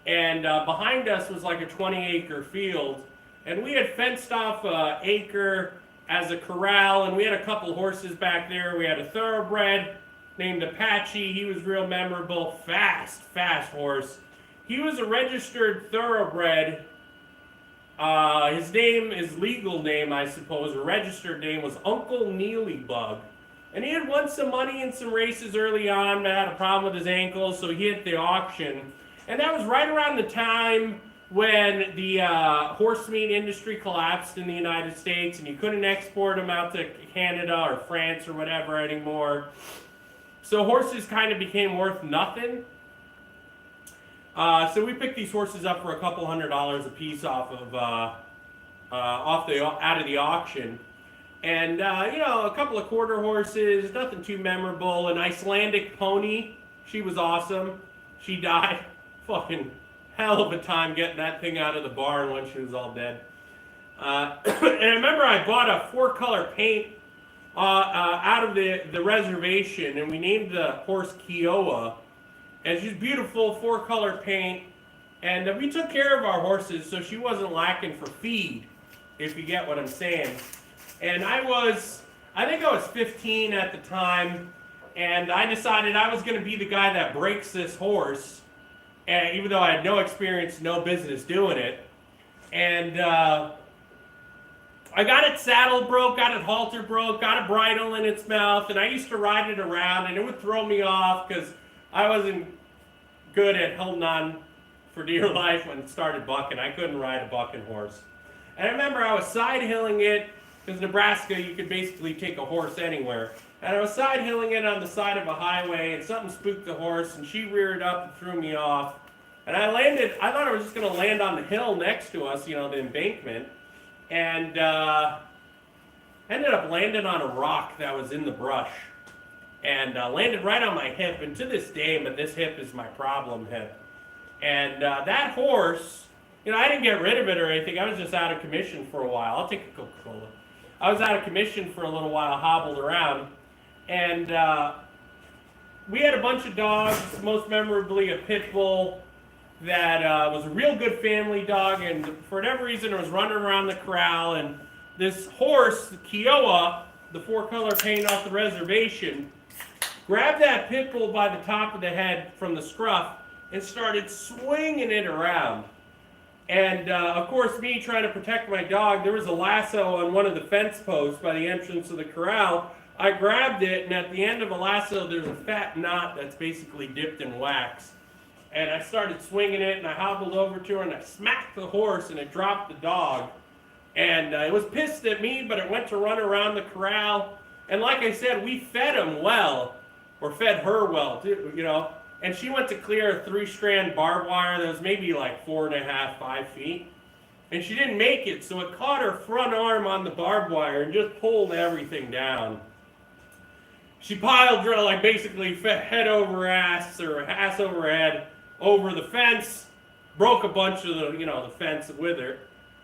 And behind us was like a 20-acre field. And we had fenced off an acre as a corral, and we had a couple horses back there. We had a thoroughbred named Apache. He was real memorable, fast horse. He was a registered thoroughbred. His legal name, I suppose, or registered name was Uncle Neelybug. And he had won some money in some races early on, but had a problem with his ankles, so he hit the auction. And that was right around the time when the horse meat industry collapsed in the United States, and you couldn't export them out to Canada or France or whatever anymore. So horses kind of became worth nothing. So we picked these horses up for a couple $100s a piece out of the auction. And a couple of quarter horses, nothing too memorable. An Icelandic pony, she was awesome. She died. Fucking hell of a time getting that thing out of the barn when she was all dead. And I remember I bought a 4-color paint out of the reservation, and we named the horse Kiowa. And she's beautiful, 4-color paint. And we took care of our horses, so she wasn't lacking for feed, if you get what I'm saying. And I think I was 15 at the time, and I decided I was going to be the guy that breaks this horse. And even though I had no experience, no business doing it. And I got it saddle broke, got it halter broke, got a bridle in its mouth, and I used to ride it around, and it would throw me off because I wasn't good at holding on for dear life when it started bucking. I couldn't ride a bucking horse. And I remember I was side hilling it, because Nebraska, you could basically take a horse anywhere. And I was side hilling it on the side of a highway, and something spooked the horse, and she reared up and threw me off. And I thought I was just going to land on the hill next to us, you know, the embankment, and ended up landing on a rock that was in the brush. And landed right on my hip, and to this day, this hip is my problem hip. And that horse, you know, I didn't get rid of it or anything. I was just out of commission for a while. I'll take a Coca-Cola. I was out of commission for a little while, hobbled around. And we had a bunch of dogs, most memorably a pit bull that was a real good family dog. And for whatever reason, it was running around the corral. And this horse, the Kiowa, the 4-color paint off the reservation, grabbed that pit bull by the top of the head from the scruff and started swinging it around. And of course, me trying to protect my dog, there was a lasso on one of the fence posts by the entrance of the corral. I grabbed it, and at the end of a lasso, there's a fat knot that's basically dipped in wax. And I started swinging it, and I hobbled over to her, and I smacked the horse, and it dropped the dog. And it was pissed at me, but it went to run around the corral. And like I said, we fed him well, or fed her well, too, you know. And she went to clear a 3-strand barbed wire that was maybe like 4.5, 5 feet. And she didn't make it, so it caught her front arm on the barbed wire and just pulled everything down. She piled like basically head over ass, or ass over head, over the fence, broke a bunch of the, you know, the fence with her.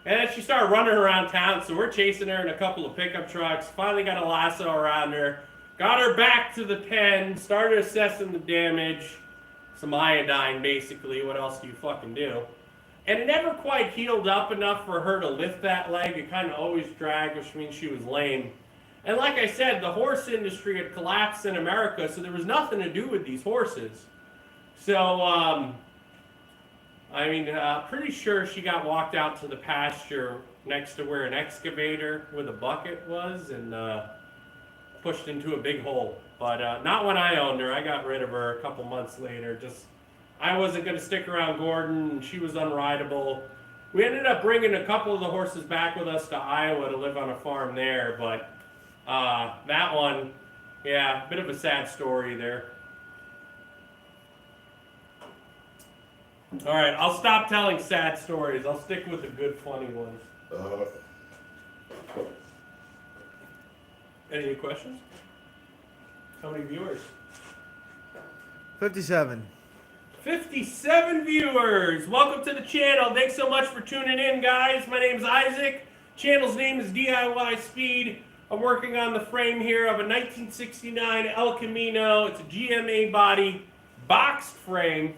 And then she started running around town, so we're chasing her in a couple of pickup trucks, finally got a lasso around her, got her back to the pen, started assessing the damage. Some iodine, basically. What else do you fucking do? And it never quite healed up enough for her to lift that leg. It kind of always dragged, which means she was lame. And like I said, the horse industry had collapsed in America, so there was nothing to do with these horses. So, I mean, pretty sure she got walked out to the pasture next to where an excavator with a bucket was, and pushed into a big hole. But not when I owned her. I got rid of her a couple months later. Just, I wasn't going to stick around Gordon, and she was unrideable. We ended up bringing a couple of the horses back with us to Iowa to live on a farm there. But that one, yeah, bit of a sad story there. All right, I'll stop telling sad stories. I'll stick with the good, funny ones. Any questions? How many viewers? 57. 57 viewers! Welcome to the channel. Thanks so much for tuning in, guys. My name's Isaac. Channel's name is DIY Speed. I'm working on the frame here of a 1969 El Camino. It's a GMA body, boxed frame.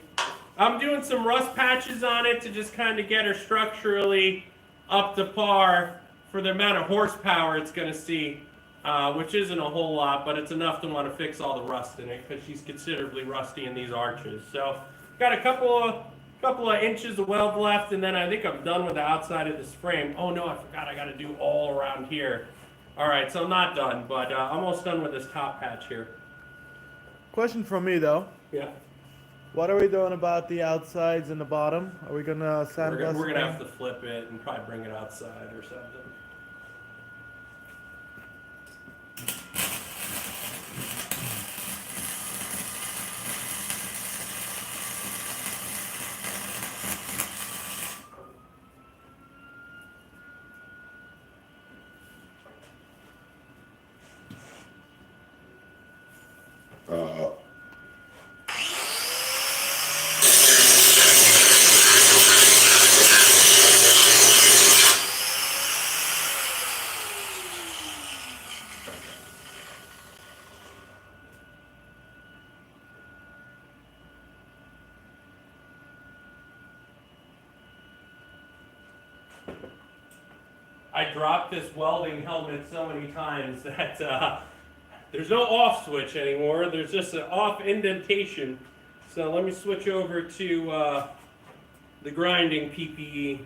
I'm doing some rust patches on it to just kind of get her structurally up to par for the amount of horsepower it's going to see. Which isn't a whole lot, but it's enough to want to fix all the rust in it because she's considerably rusty in these arches. So, got a couple of inches of weld left, and then I think I'm done with the outside of this frame. Oh no, I forgot I got to do all around here. All right, so I'm not done, but almost done with this top patch here. Question from me though. Yeah. What are we doing about the outsides and the bottom? Are we gonna sandblast? We're gonna have to flip it and probably bring it outside or something. I dropped this welding helmet so many times that there's no off switch anymore. There's just an off indentation. So let me switch over to the grinding PPE.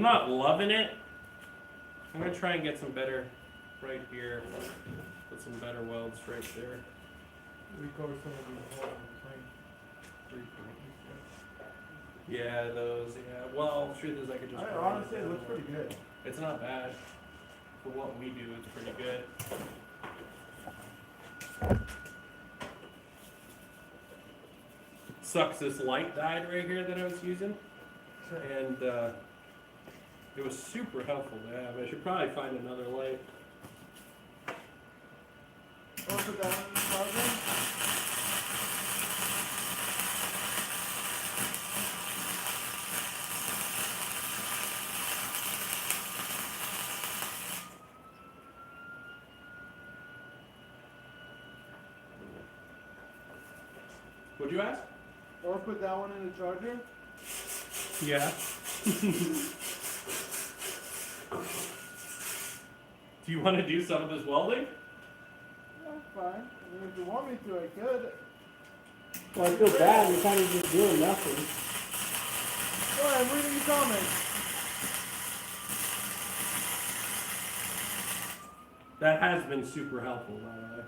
not loving it. I'm gonna try and get some better right here. Put some better welds right there. Recover some of these holes in between. Yeah, those. Yeah. Well, truth is, I could just. Honestly, it looks pretty good. It's not bad. For what we do, it's pretty good. Sucks, this light died right here that I was using. And it was super helpful to have. I should probably find another light. Oh, put that one in the charger? Would you ask? Or put that one in the charger? Yeah. Do you want to do some of this welding? Yeah, fine. I mean, if you want me to, I could. Well, I feel bad. You're kind of just doing nothing. Sorry, I'm reading the comments. That has been super helpful, by the way.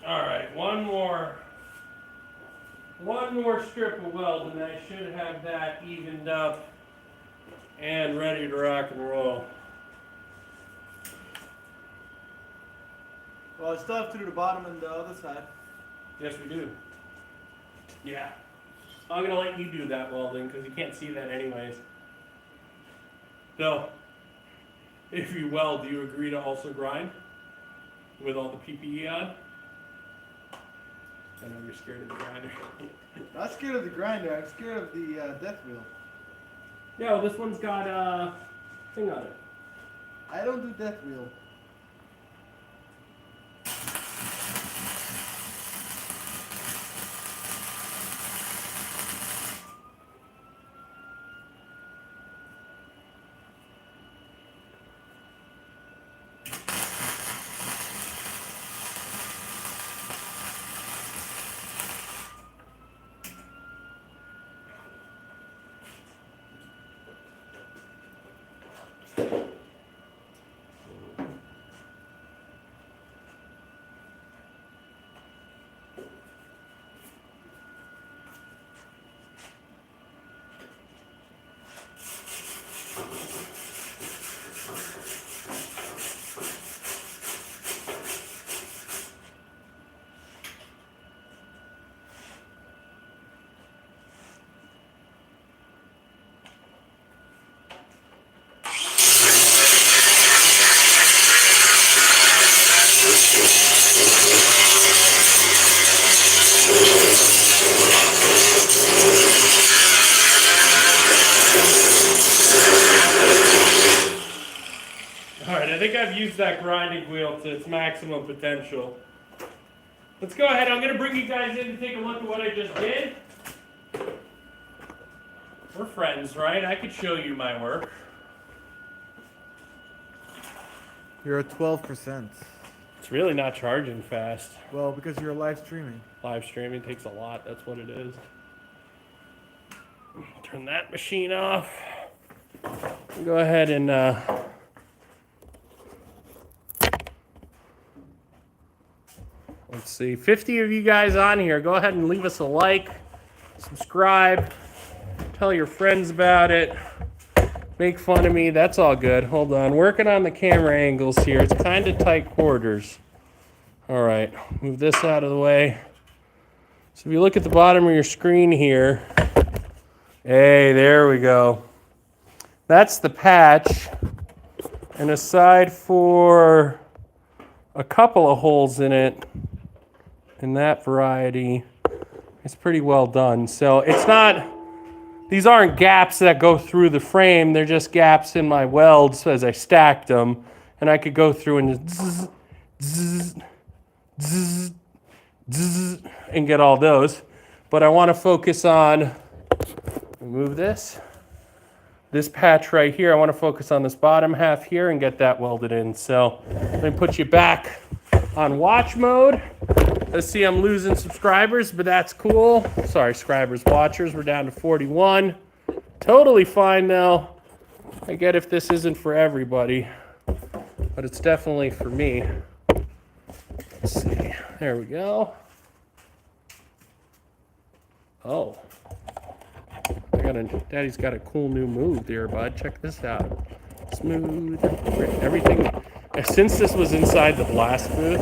Alright, one more strip of weld and I should have that evened up and ready to rock and roll. Well, I still have to do the bottom and the other side. Yes, we do. Yeah. I'm gonna let you do that welding because you can't see that anyways. So, if you weld, do you agree to also grind with all the PPE on? I know you're scared of the grinder. Not scared of the grinder, I'm scared of the death wheel. Yeah, well, this one's got a thing on it. I don't do death wheel. Alright, I think I've used that grinding wheel to its maximum potential. Let's go ahead. I'm going to bring you guys in to take a look at what I just did. We're friends, right? I could show you my work. You're at 12%. It's really not charging fast. Well, because you're live streaming. Live streaming takes a lot. That's what it is. Turn that machine off. Go ahead and let's see, 50 of you guys on here. Go ahead and leave us a like, subscribe, tell your friends about it, make fun of me. That's all good. Hold on, working on the camera angles here. It's kind of tight quarters. All right, move this out of the way. So if you look at the bottom of your screen here, hey, there we go. That's the patch. And aside for a couple of holes in it, in that variety, it's pretty well done. So it's not, these aren't gaps that go through the frame. They're just gaps in my welds as I stacked them. And I could go through and just zzz, zzz, zzz, and get all those. But I want to focus on, move this patch right here. I want to focus on this bottom half here and get that welded in. So let me put you back on watch mode. Let's see, I'm losing subscribers, but that's cool. Sorry, subscribers, watchers. We're down to 41. Totally fine now. I get if this isn't for everybody, but it's definitely for me. Let's see. There we go. Oh. Daddy's got a cool new move there, bud. Check this out. Smooth. Everything. Since this was inside the blast booth,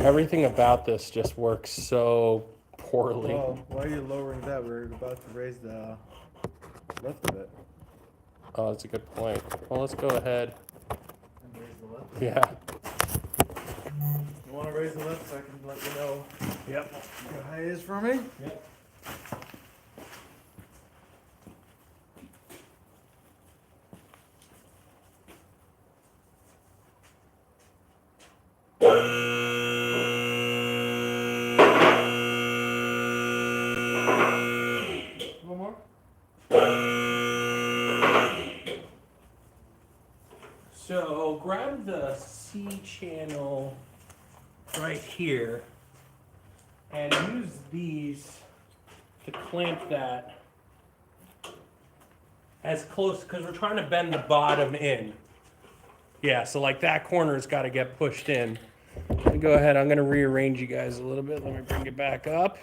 everything about this just works so poorly. Well, why are you lowering that? We're about to raise the left of it. Oh, that's a good point. Well, let's go ahead. And raise the left? Yeah. You want to raise the left so I can let you know Yep. how high it is for me? Yep. One more? So grab the C channel right here and use these to clamp that as close, because we're trying to bend the bottom in. Yeah, so like that corner's got to get pushed in. Let me go ahead, I'm going to rearrange you guys a little bit. Let me bring it back up.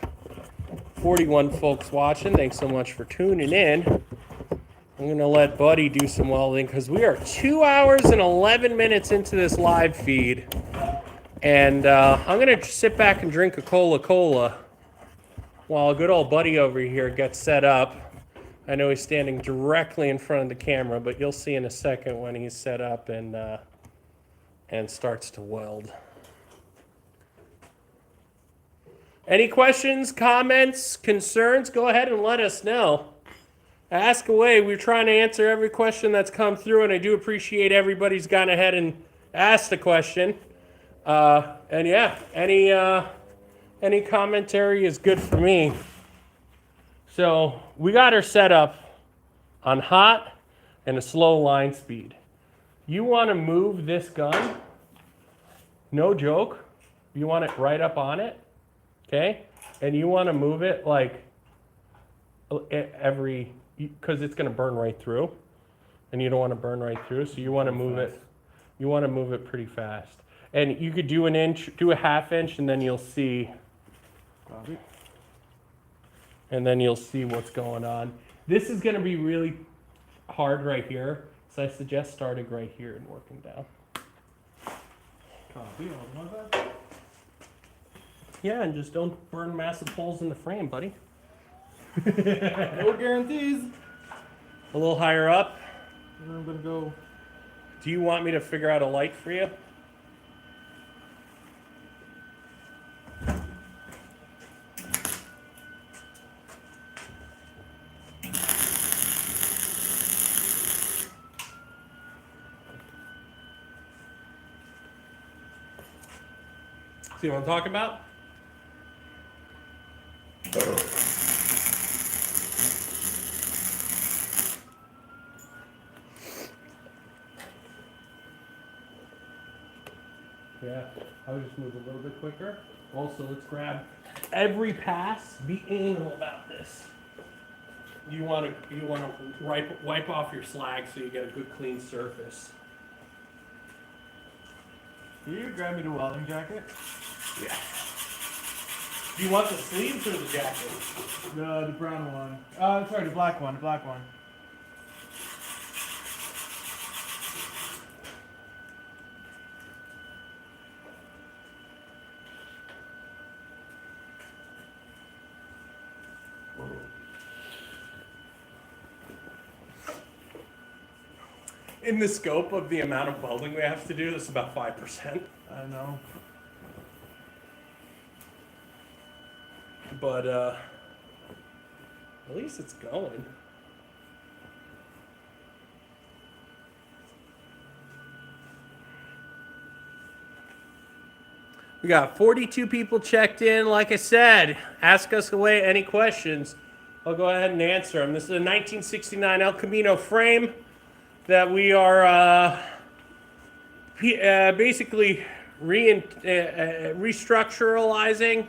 41 folks watching, thanks so much for tuning in. I'm going to let Buddy do some welding because we are 2 hours and 11 minutes into this live feed. And I'm going to sit back and drink a Cola while good old Buddy over here gets set up. I know he's standing directly in front of the camera, but you'll see in a second when he's set up and starts to weld. Any questions, comments, concerns? Go ahead and let us know. Ask away. We're trying to answer every question that's come through, and I do appreciate everybody's gone ahead and asked a question. And yeah, any commentary is good for me. So we got her set up on hot and a slow line speed. You want to move this gun, no joke, you want it right up on it, okay? And you want to move it like every, because it's going to burn right through, and you don't want to burn right through, so you want to move it, pretty fast. And you could do an inch, do a half inch, and then you'll see, what's going on. This is going to be really hard right here, so I suggest starting right here and working down. Copy. All of that. Yeah, and just don't burn massive holes in the frame, buddy. No guarantees. A little higher up. And I'm gonna go. Do you want me to figure out a light for you? See what I'm talking about? Yeah, I would just move a little bit quicker. Also, let's grab every pass. Be anal about this. You want to wipe off your slag so you get a good clean surface. Can you grab me the welding jacket? Yeah. Do you want the sleeves or the jacket? The brown one. Sorry, the black one. The black one. In the scope of the amount of welding we have to do, this is about 5%. I know. But at least it's going. We got 42 people checked in. Like I said, ask us away any questions. I'll go ahead and answer them. This is a 1969 El Camino frame that we are basically restructuralizing,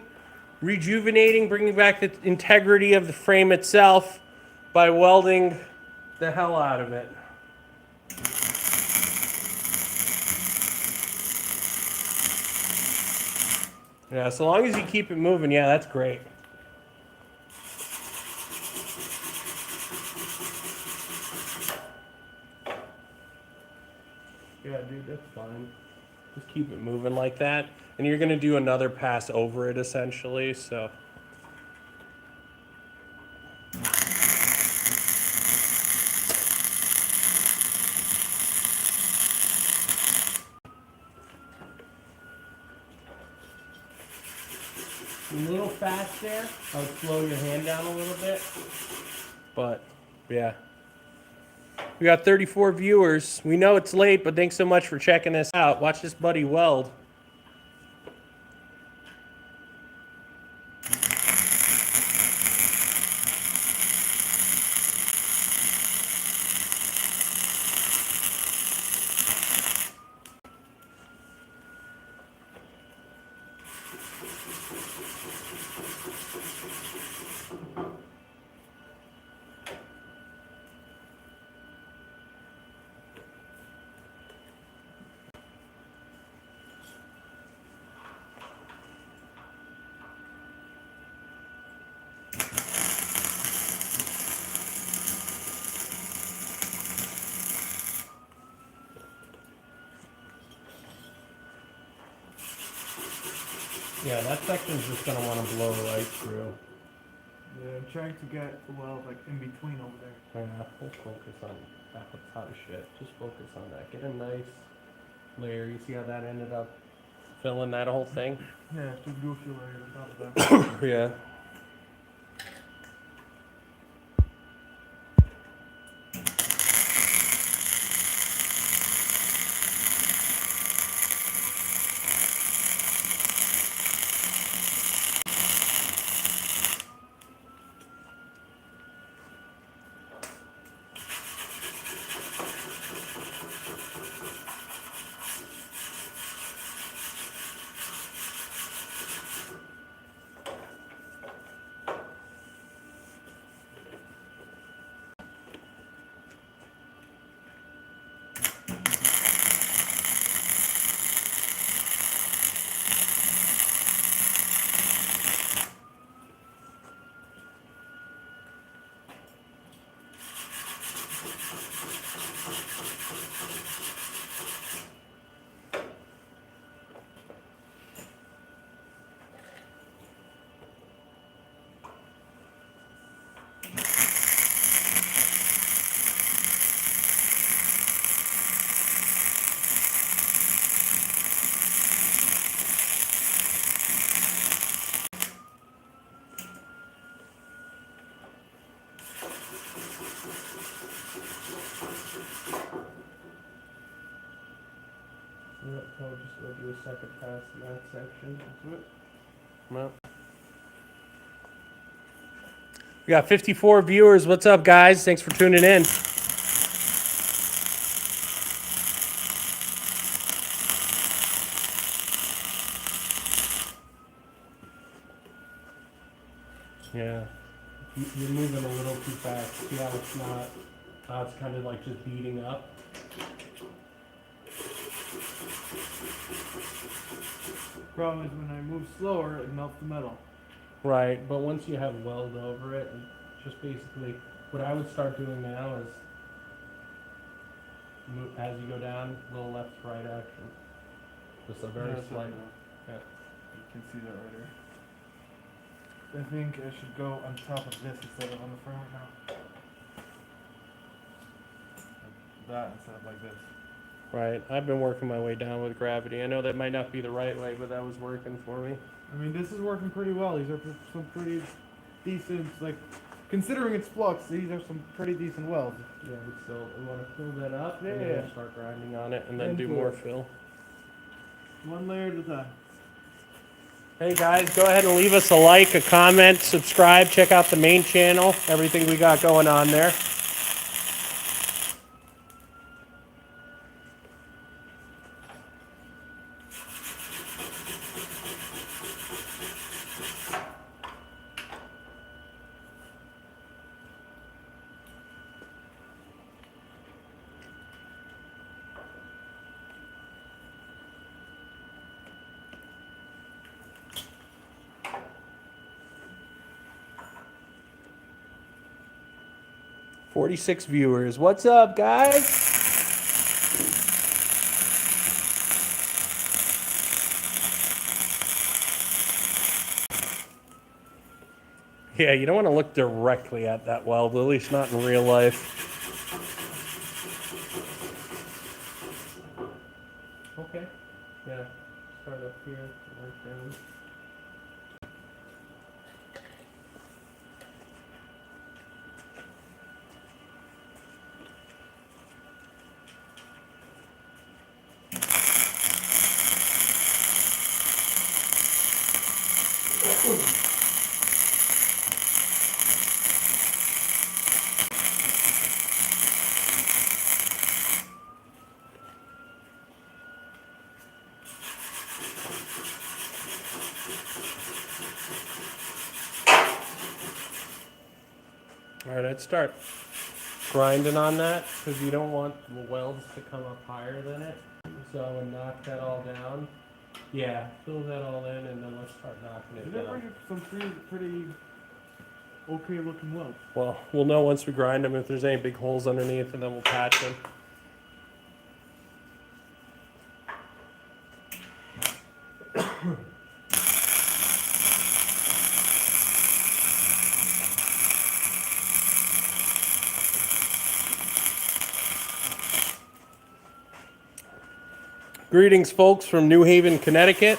rejuvenating, bringing back the integrity of the frame itself by welding the hell out of it. Yeah, so long as you keep it moving, yeah, that's great. Yeah, dude, that's fine. Just keep it moving like that. And you're going to do another pass over it, essentially, so. A little fast there. I would slow your hand down a little bit. But, yeah. We got 34 viewers. We know it's late, but thanks so much for checking this out. Watch this buddy weld. Yeah, that section's just gonna want to blow right through. Yeah, I'm trying to get weld like in between over there. Yeah, we'll focus on that. Looks hot as shit. Just focus on that. Get a nice layer. You see how that ended up filling that whole thing? Yeah, just do a few layers on top of that. Yeah. Yep, so I'll just go do a second pass in that section. Well. We got 54 viewers. What's up, guys? Thanks for tuning in. Yeah. You're moving a little too fast. See how it's not, how it's kind of like just beating up? Problem is when I move slower, it melts the metal. Right, but once you have weld over it, and just basically, what I would start doing now is, as you go down, little left to right action. Just a very Yeah, that's what I slight. know. Yeah. You can see that right here. I think I should go on top of this instead of on the front now. Like that instead of like this. Right, I've been working my way down with gravity. I know that might not be the right way, but that was working for me. I mean, this is working pretty well. These are some pretty decent, like, considering it's flux, these are some pretty decent welds. Yeah, but still, we want to fill that up, Yeah, and yeah, then yeah. we'll start grinding on it, and then do Into more it. fill. One layer at a time. Hey guys, go ahead and leave us a like, a comment, subscribe, check out the main channel, everything we got going on there. "46 viewers. What's up, guys? Yeah, you don't want to look directly at that weld, at least not in real life. Okay. Yeah. Start up here, work down. All right, I'd start grinding on that because you don't want the welds to come up higher than it. So I would knock that all down. Yeah, fill that all in, and then let's start knocking it Did that down. bring up some pretty okay looking welds? Well, we'll know once we grind them if there's any big holes underneath, and then we'll patch them. Greetings, folks, from New Haven, Connecticut.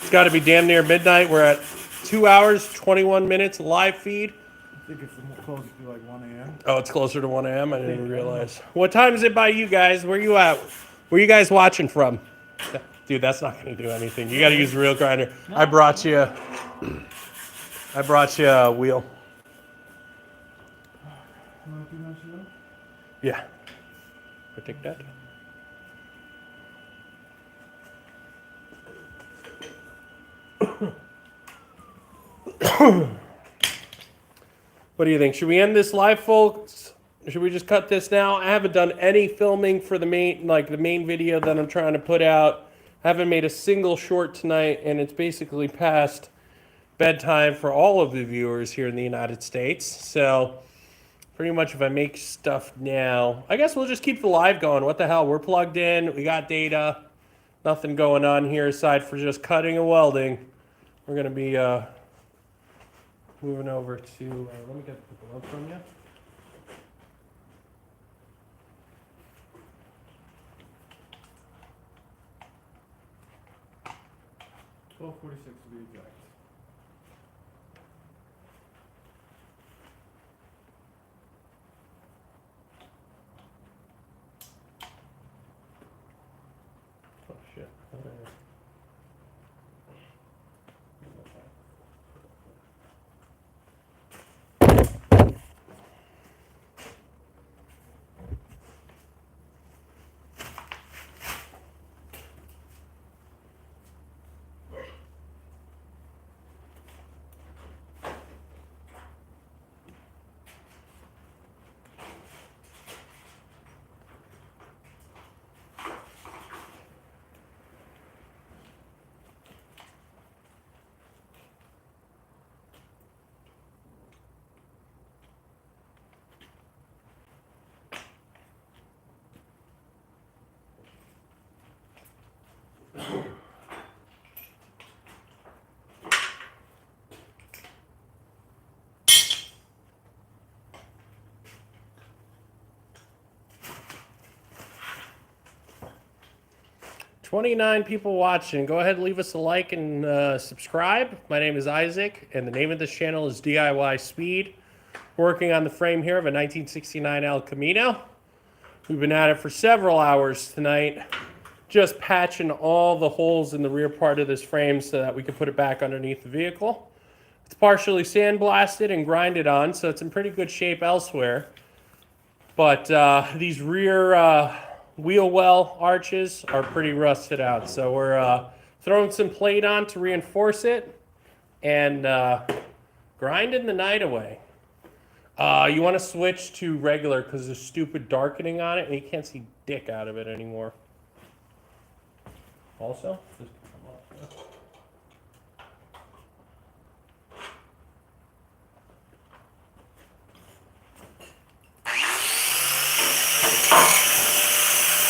It's got to be damn near midnight. We're at 2 hours, 21 minutes live feed. I think it's closer to like 1 a.m. Oh, it's closer to 1 a.m.? I didn't even realize. What time is it by you guys? Where you at? Where you guys watching from? Dude, that's not going to do anything. You got to use the real grinder. I brought you a wheel. You want to do that shit? Yeah. I take that. What do you think? Should we end this live, folks? Should we just cut this now? I haven't done any filming for the main video that I'm trying to put out. I haven't made a single short tonight, and it's basically past bedtime for all of the viewers here in the United States. So pretty much if I make stuff now, I guess we'll just keep the live going. What the hell? We're plugged in. We got data. Nothing going on here aside for just cutting and welding. We're going to be moving over to, let me get the glove from you. $12.46 to be exact. Gotcha. Okay. 29 people watching. Go ahead and leave us a like and subscribe. My name is Isaac, and the name of this channel is DIY Speed. Working on the frame here of a 1969 El Camino. We've been at it for several hours tonight, just patching all the holes in the rear part of this frame so that we can put it back underneath the vehicle. It's partially sandblasted and grinded on, so it's in pretty good shape elsewhere. But these rear wheel well arches are pretty rusted out, so we're throwing some plate on to reinforce it and grinding the night away. You want to switch to regular because there's stupid darkening on it and you can't see dick out of it anymore. Also, just come off, yeah.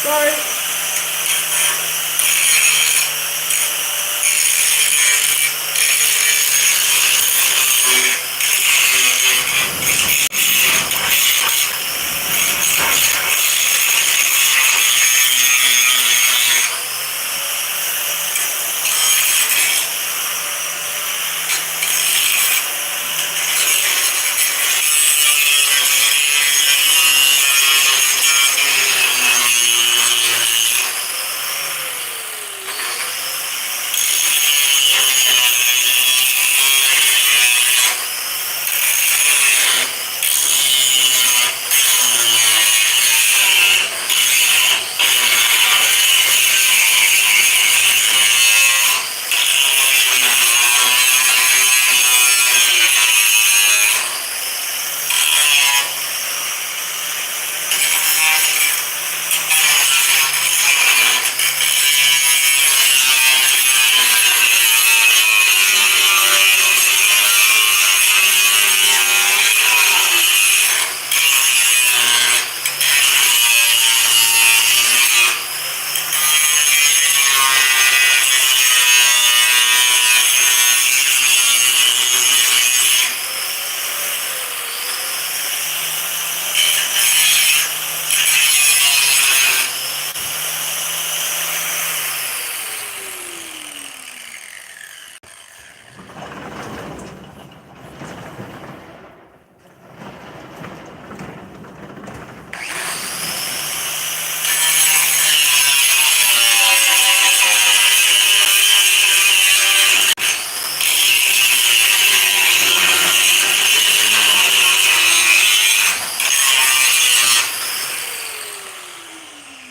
Sorry.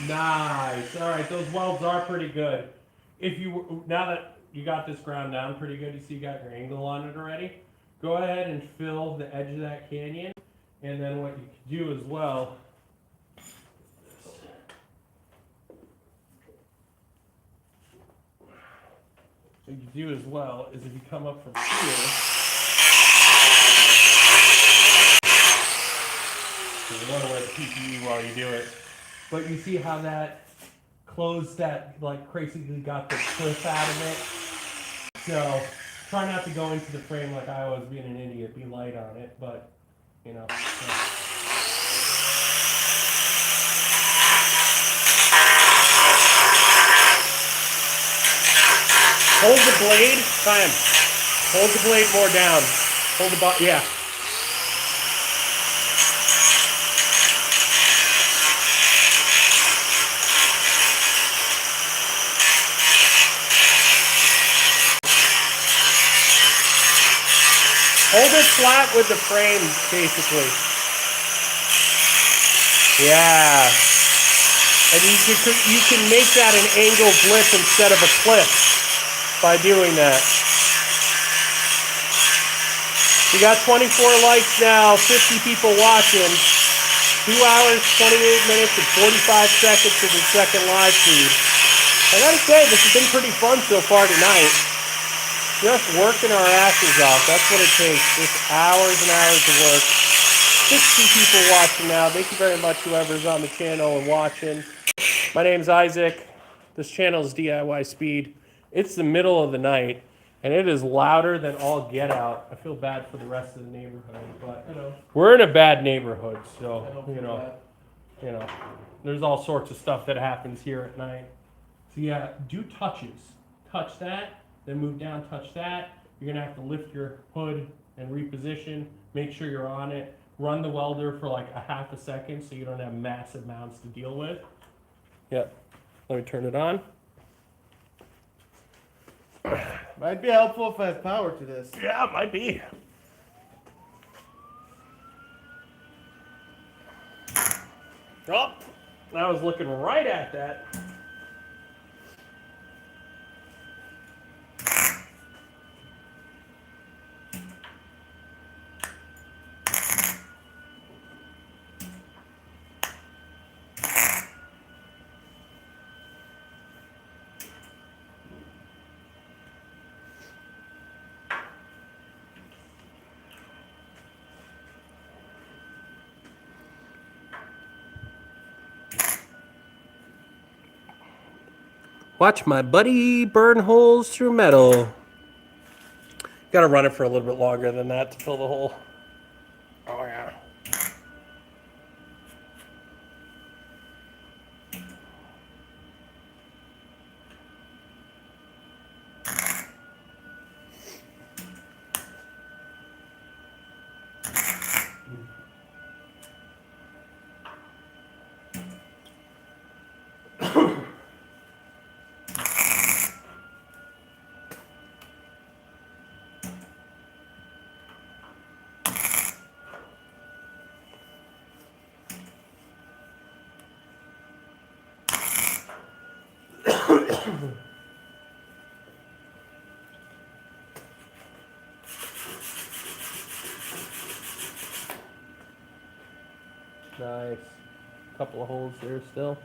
Nice. All right, those welds are pretty good. If you now that you got this ground down pretty good, you see you got your angle on it already. Go ahead and fill the edge of that canyon, and then what you can do as well. What you do as well is if you come up from here. So you want to wear the PPE while you do it. But you see how that closed that, like, crazily got the cliff out of it. So try not to go into the frame like I was being an idiot. Be light on it, but, you know. Yeah. Hold the blade, Sam. Hold the blade more down. Hold the yeah. Hold it flat with the frame, basically. Yeah. And you can make that an angle blip instead of a clip by doing that. We got 24 likes now, 50 people watching. 2 hours, 28 minutes, and 45 seconds of the second live feed. I gotta say, this has been pretty fun so far tonight. Just working our asses off. That's what it takes. Just hours and hours of work. 60 people watching now. Thank you very much, whoever's on the channel and watching. My name's Isaac. This channel is DIY Speed. It's the middle of the night, and it is louder than all get out. I feel bad for the rest of the neighborhood, but we're in a bad neighborhood, so you know, there's all sorts of stuff that happens here at night. So yeah, do touches. Touch that, then move down, touch that. You're gonna have to lift your hood and reposition. Make sure you're on it. Run the welder for like a half a second so you don't have massive mounts to deal with. Yep. Let me turn it on. Might be helpful if I have power to this. Yeah, it might be. Oh, I was looking right at that. Watch my buddy burn holes through metal. Gotta run it for a little bit longer than that to fill the hole. Oh yeah. Nice. Couple of holes there still.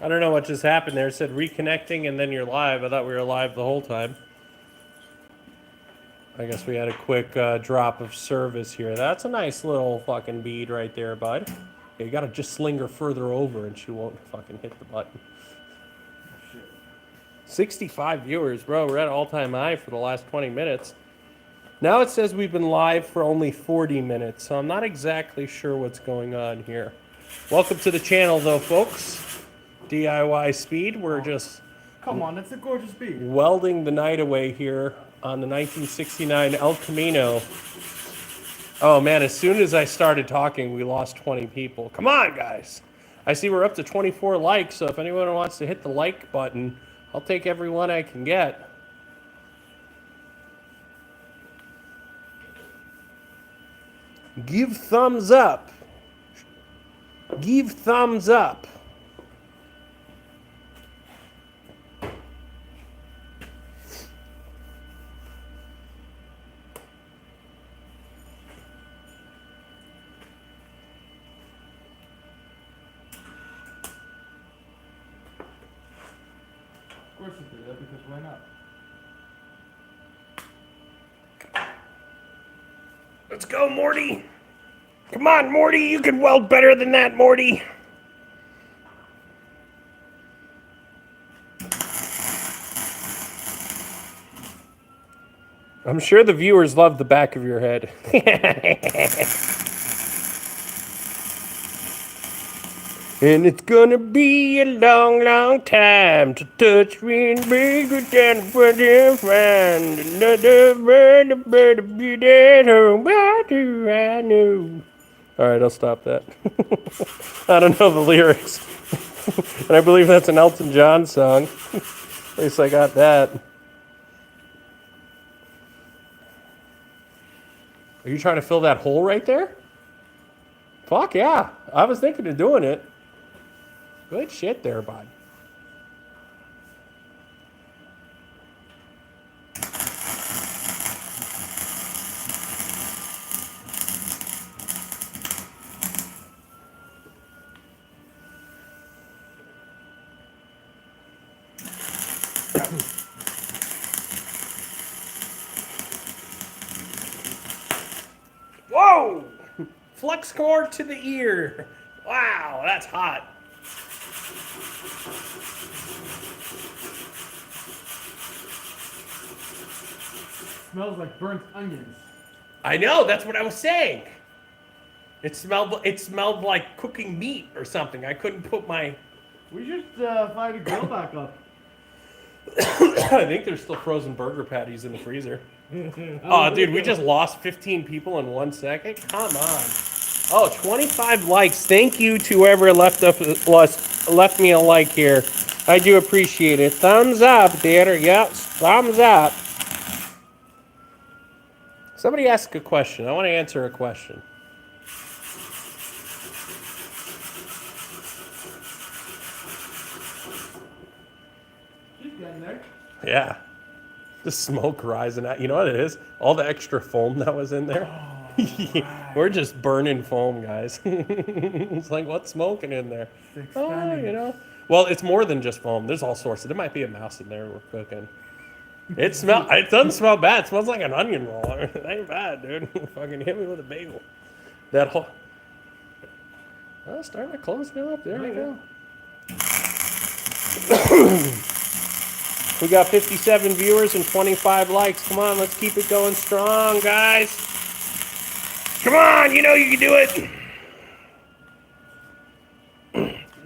I don't know what just happened there. It said reconnecting and then you're live. I thought we were live the whole time. I guess we had a quick drop of service here. That's a nice little fucking bead right there, bud. Yeah, you gotta just sling her further over and she won't fucking hit the button. 65 viewers, bro. We're at all-time high for the last 20 minutes. Now it says we've been live for only 40 minutes, so I'm not exactly sure what's going on here. Welcome to the channel, though, folks. DIY Speed. We're just... Come on, that's a gorgeous beat. Welding the night away here on the 1969 El Camino. Oh, man, as soon as I started talking, we lost 20 people. Come on, guys. I see we're up to 24 likes, so if anyone wants to hit the like button, I'll take every one I can get. Give thumbs up. Give thumbs up. Of course you do that, because why not? Let's go, Morty. Come on, Morty. You can weld better than that, Morty. I'm sure the viewers love the back of your head. And it's gonna be a long, long time to touch me and bigger than a brother find another brother better be at home. Why do I know? All right, I'll stop that. I don't know the lyrics, and I believe that's an Elton John song. At least I got that. Are you trying to fill that hole right there? Fuck yeah. I was thinking of doing it. Good shit there, bud. Whoa! Flux cord to the ear. Wow, that's hot. Smells like burnt onions. I know, that's what I was saying. It smelled like cooking meat or something. I couldn't put my We should fire the grill back up. I think there's still frozen burger patties in the freezer. Oh, dude, we just lost 15 people in 1 second. Come on. Oh, 25 likes. Thank you to whoever left me a like here. I do appreciate it. Thumbs up, there. Yep, thumbs up. Somebody asked a question. I want to answer a question. She's getting there. Yeah. The smoke rising out. You know what it is? All the extra foam that was in there. We're just burning foam, guys. It's like, what's smoking in there? Oh, you know. Well, it's more than just foam. There's all sorts. There might be a mouse in there we're cooking. It doesn't smell bad. It smells like an onion roll. It ain't bad, dude. Fucking hit me with a bagel. That whole... Oh, starting to close now up. There we go. We got 57 viewers and 25 likes. Come on, let's keep it going strong, guys. Come on, you know you can do it.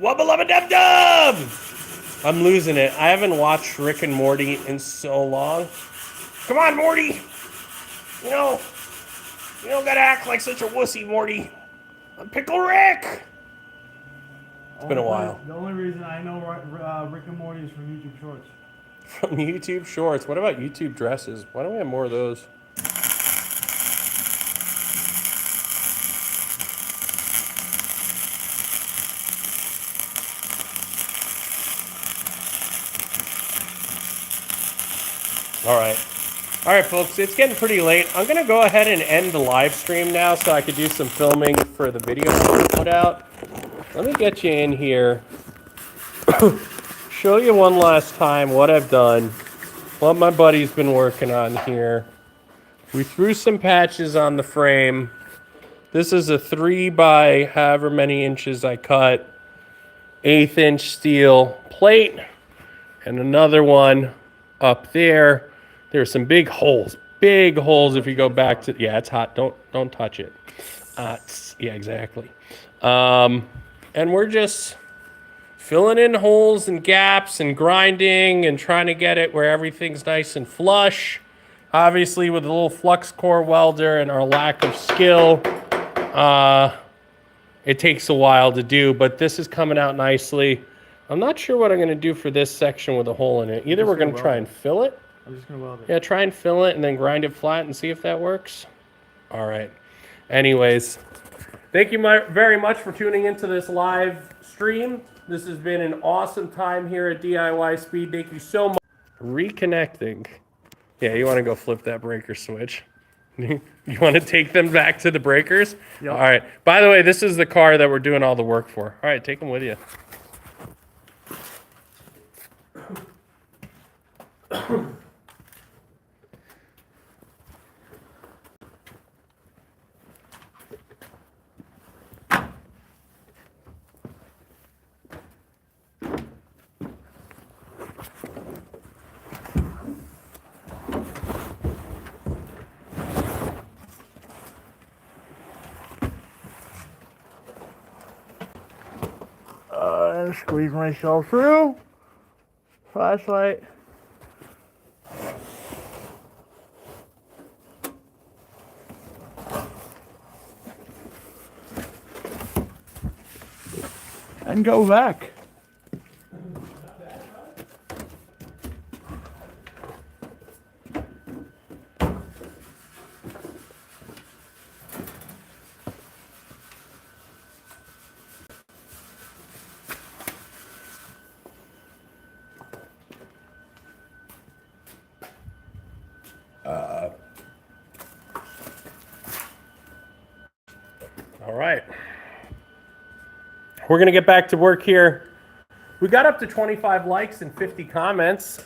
Wubba lubba dub dub. I'm losing it. I haven't watched Rick and Morty in so long. Come on, Morty. You don't gotta act like such a wussy, Morty. I'm Pickle Rick. It's been a while. The only reason I know Rick and Morty is from YouTube Shorts. From YouTube Shorts. What about YouTube dresses? Why don't we have more of those? All right, folks, it's getting pretty late. I'm going to go ahead and end the live stream now so I could do some filming for the video I put out. Let me get you in here. Show you one last time what I've done, what my buddy's been working on here. We threw some patches on the frame. This is a 3 by however many inches I cut, 1/8 inch steel plate, and another one up there. There's some big holes if you go back to, yeah, it's hot, don't touch it. Yeah, exactly. And we're just filling in holes and gaps and grinding and trying to get it where everything's nice and flush. Obviously, with a little flux core welder and our lack of skill, it takes a while to do, but this is coming out nicely. I'm not sure what I'm going to do for this section with a hole in it. Either we're going to try and fill it. I'm just gonna weld it. Yeah, try and fill it and then grind it flat and see if that works. All right. Anyways, thank you very much for tuning into this live stream. This has been an awesome time here at DIY Speed. Thank you so much. Reconnecting. Yeah, you want to go flip that breaker switch. You want to take them back to the breakers? Yep. All right. By the way, this is the car that we're doing all the work for. All right, take them with you. Squeeze myself through. Flashlight. And go back. All right. We're going to get back to work here. We got up to 25 likes and 50 comments.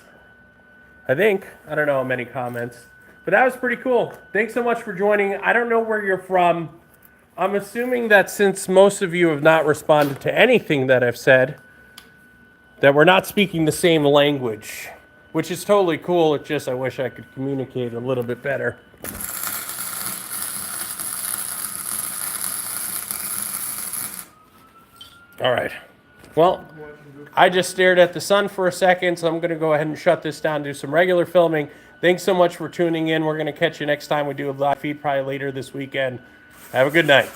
I think. I don't know how many comments. But that was pretty cool. Thanks so much for joining. I don't know where you're from. I'm assuming that since most of you have not responded to anything that I've said, that we're not speaking the same language, which is totally cool. It's just I wish I could communicate a little bit better. All right. Well, I just stared at the sun for a second, so I'm going to go ahead and shut this down, do some regular filming. Thanks so much for tuning in. We're going to catch you next time we do a live feed, probably later this weekend. Have a good night.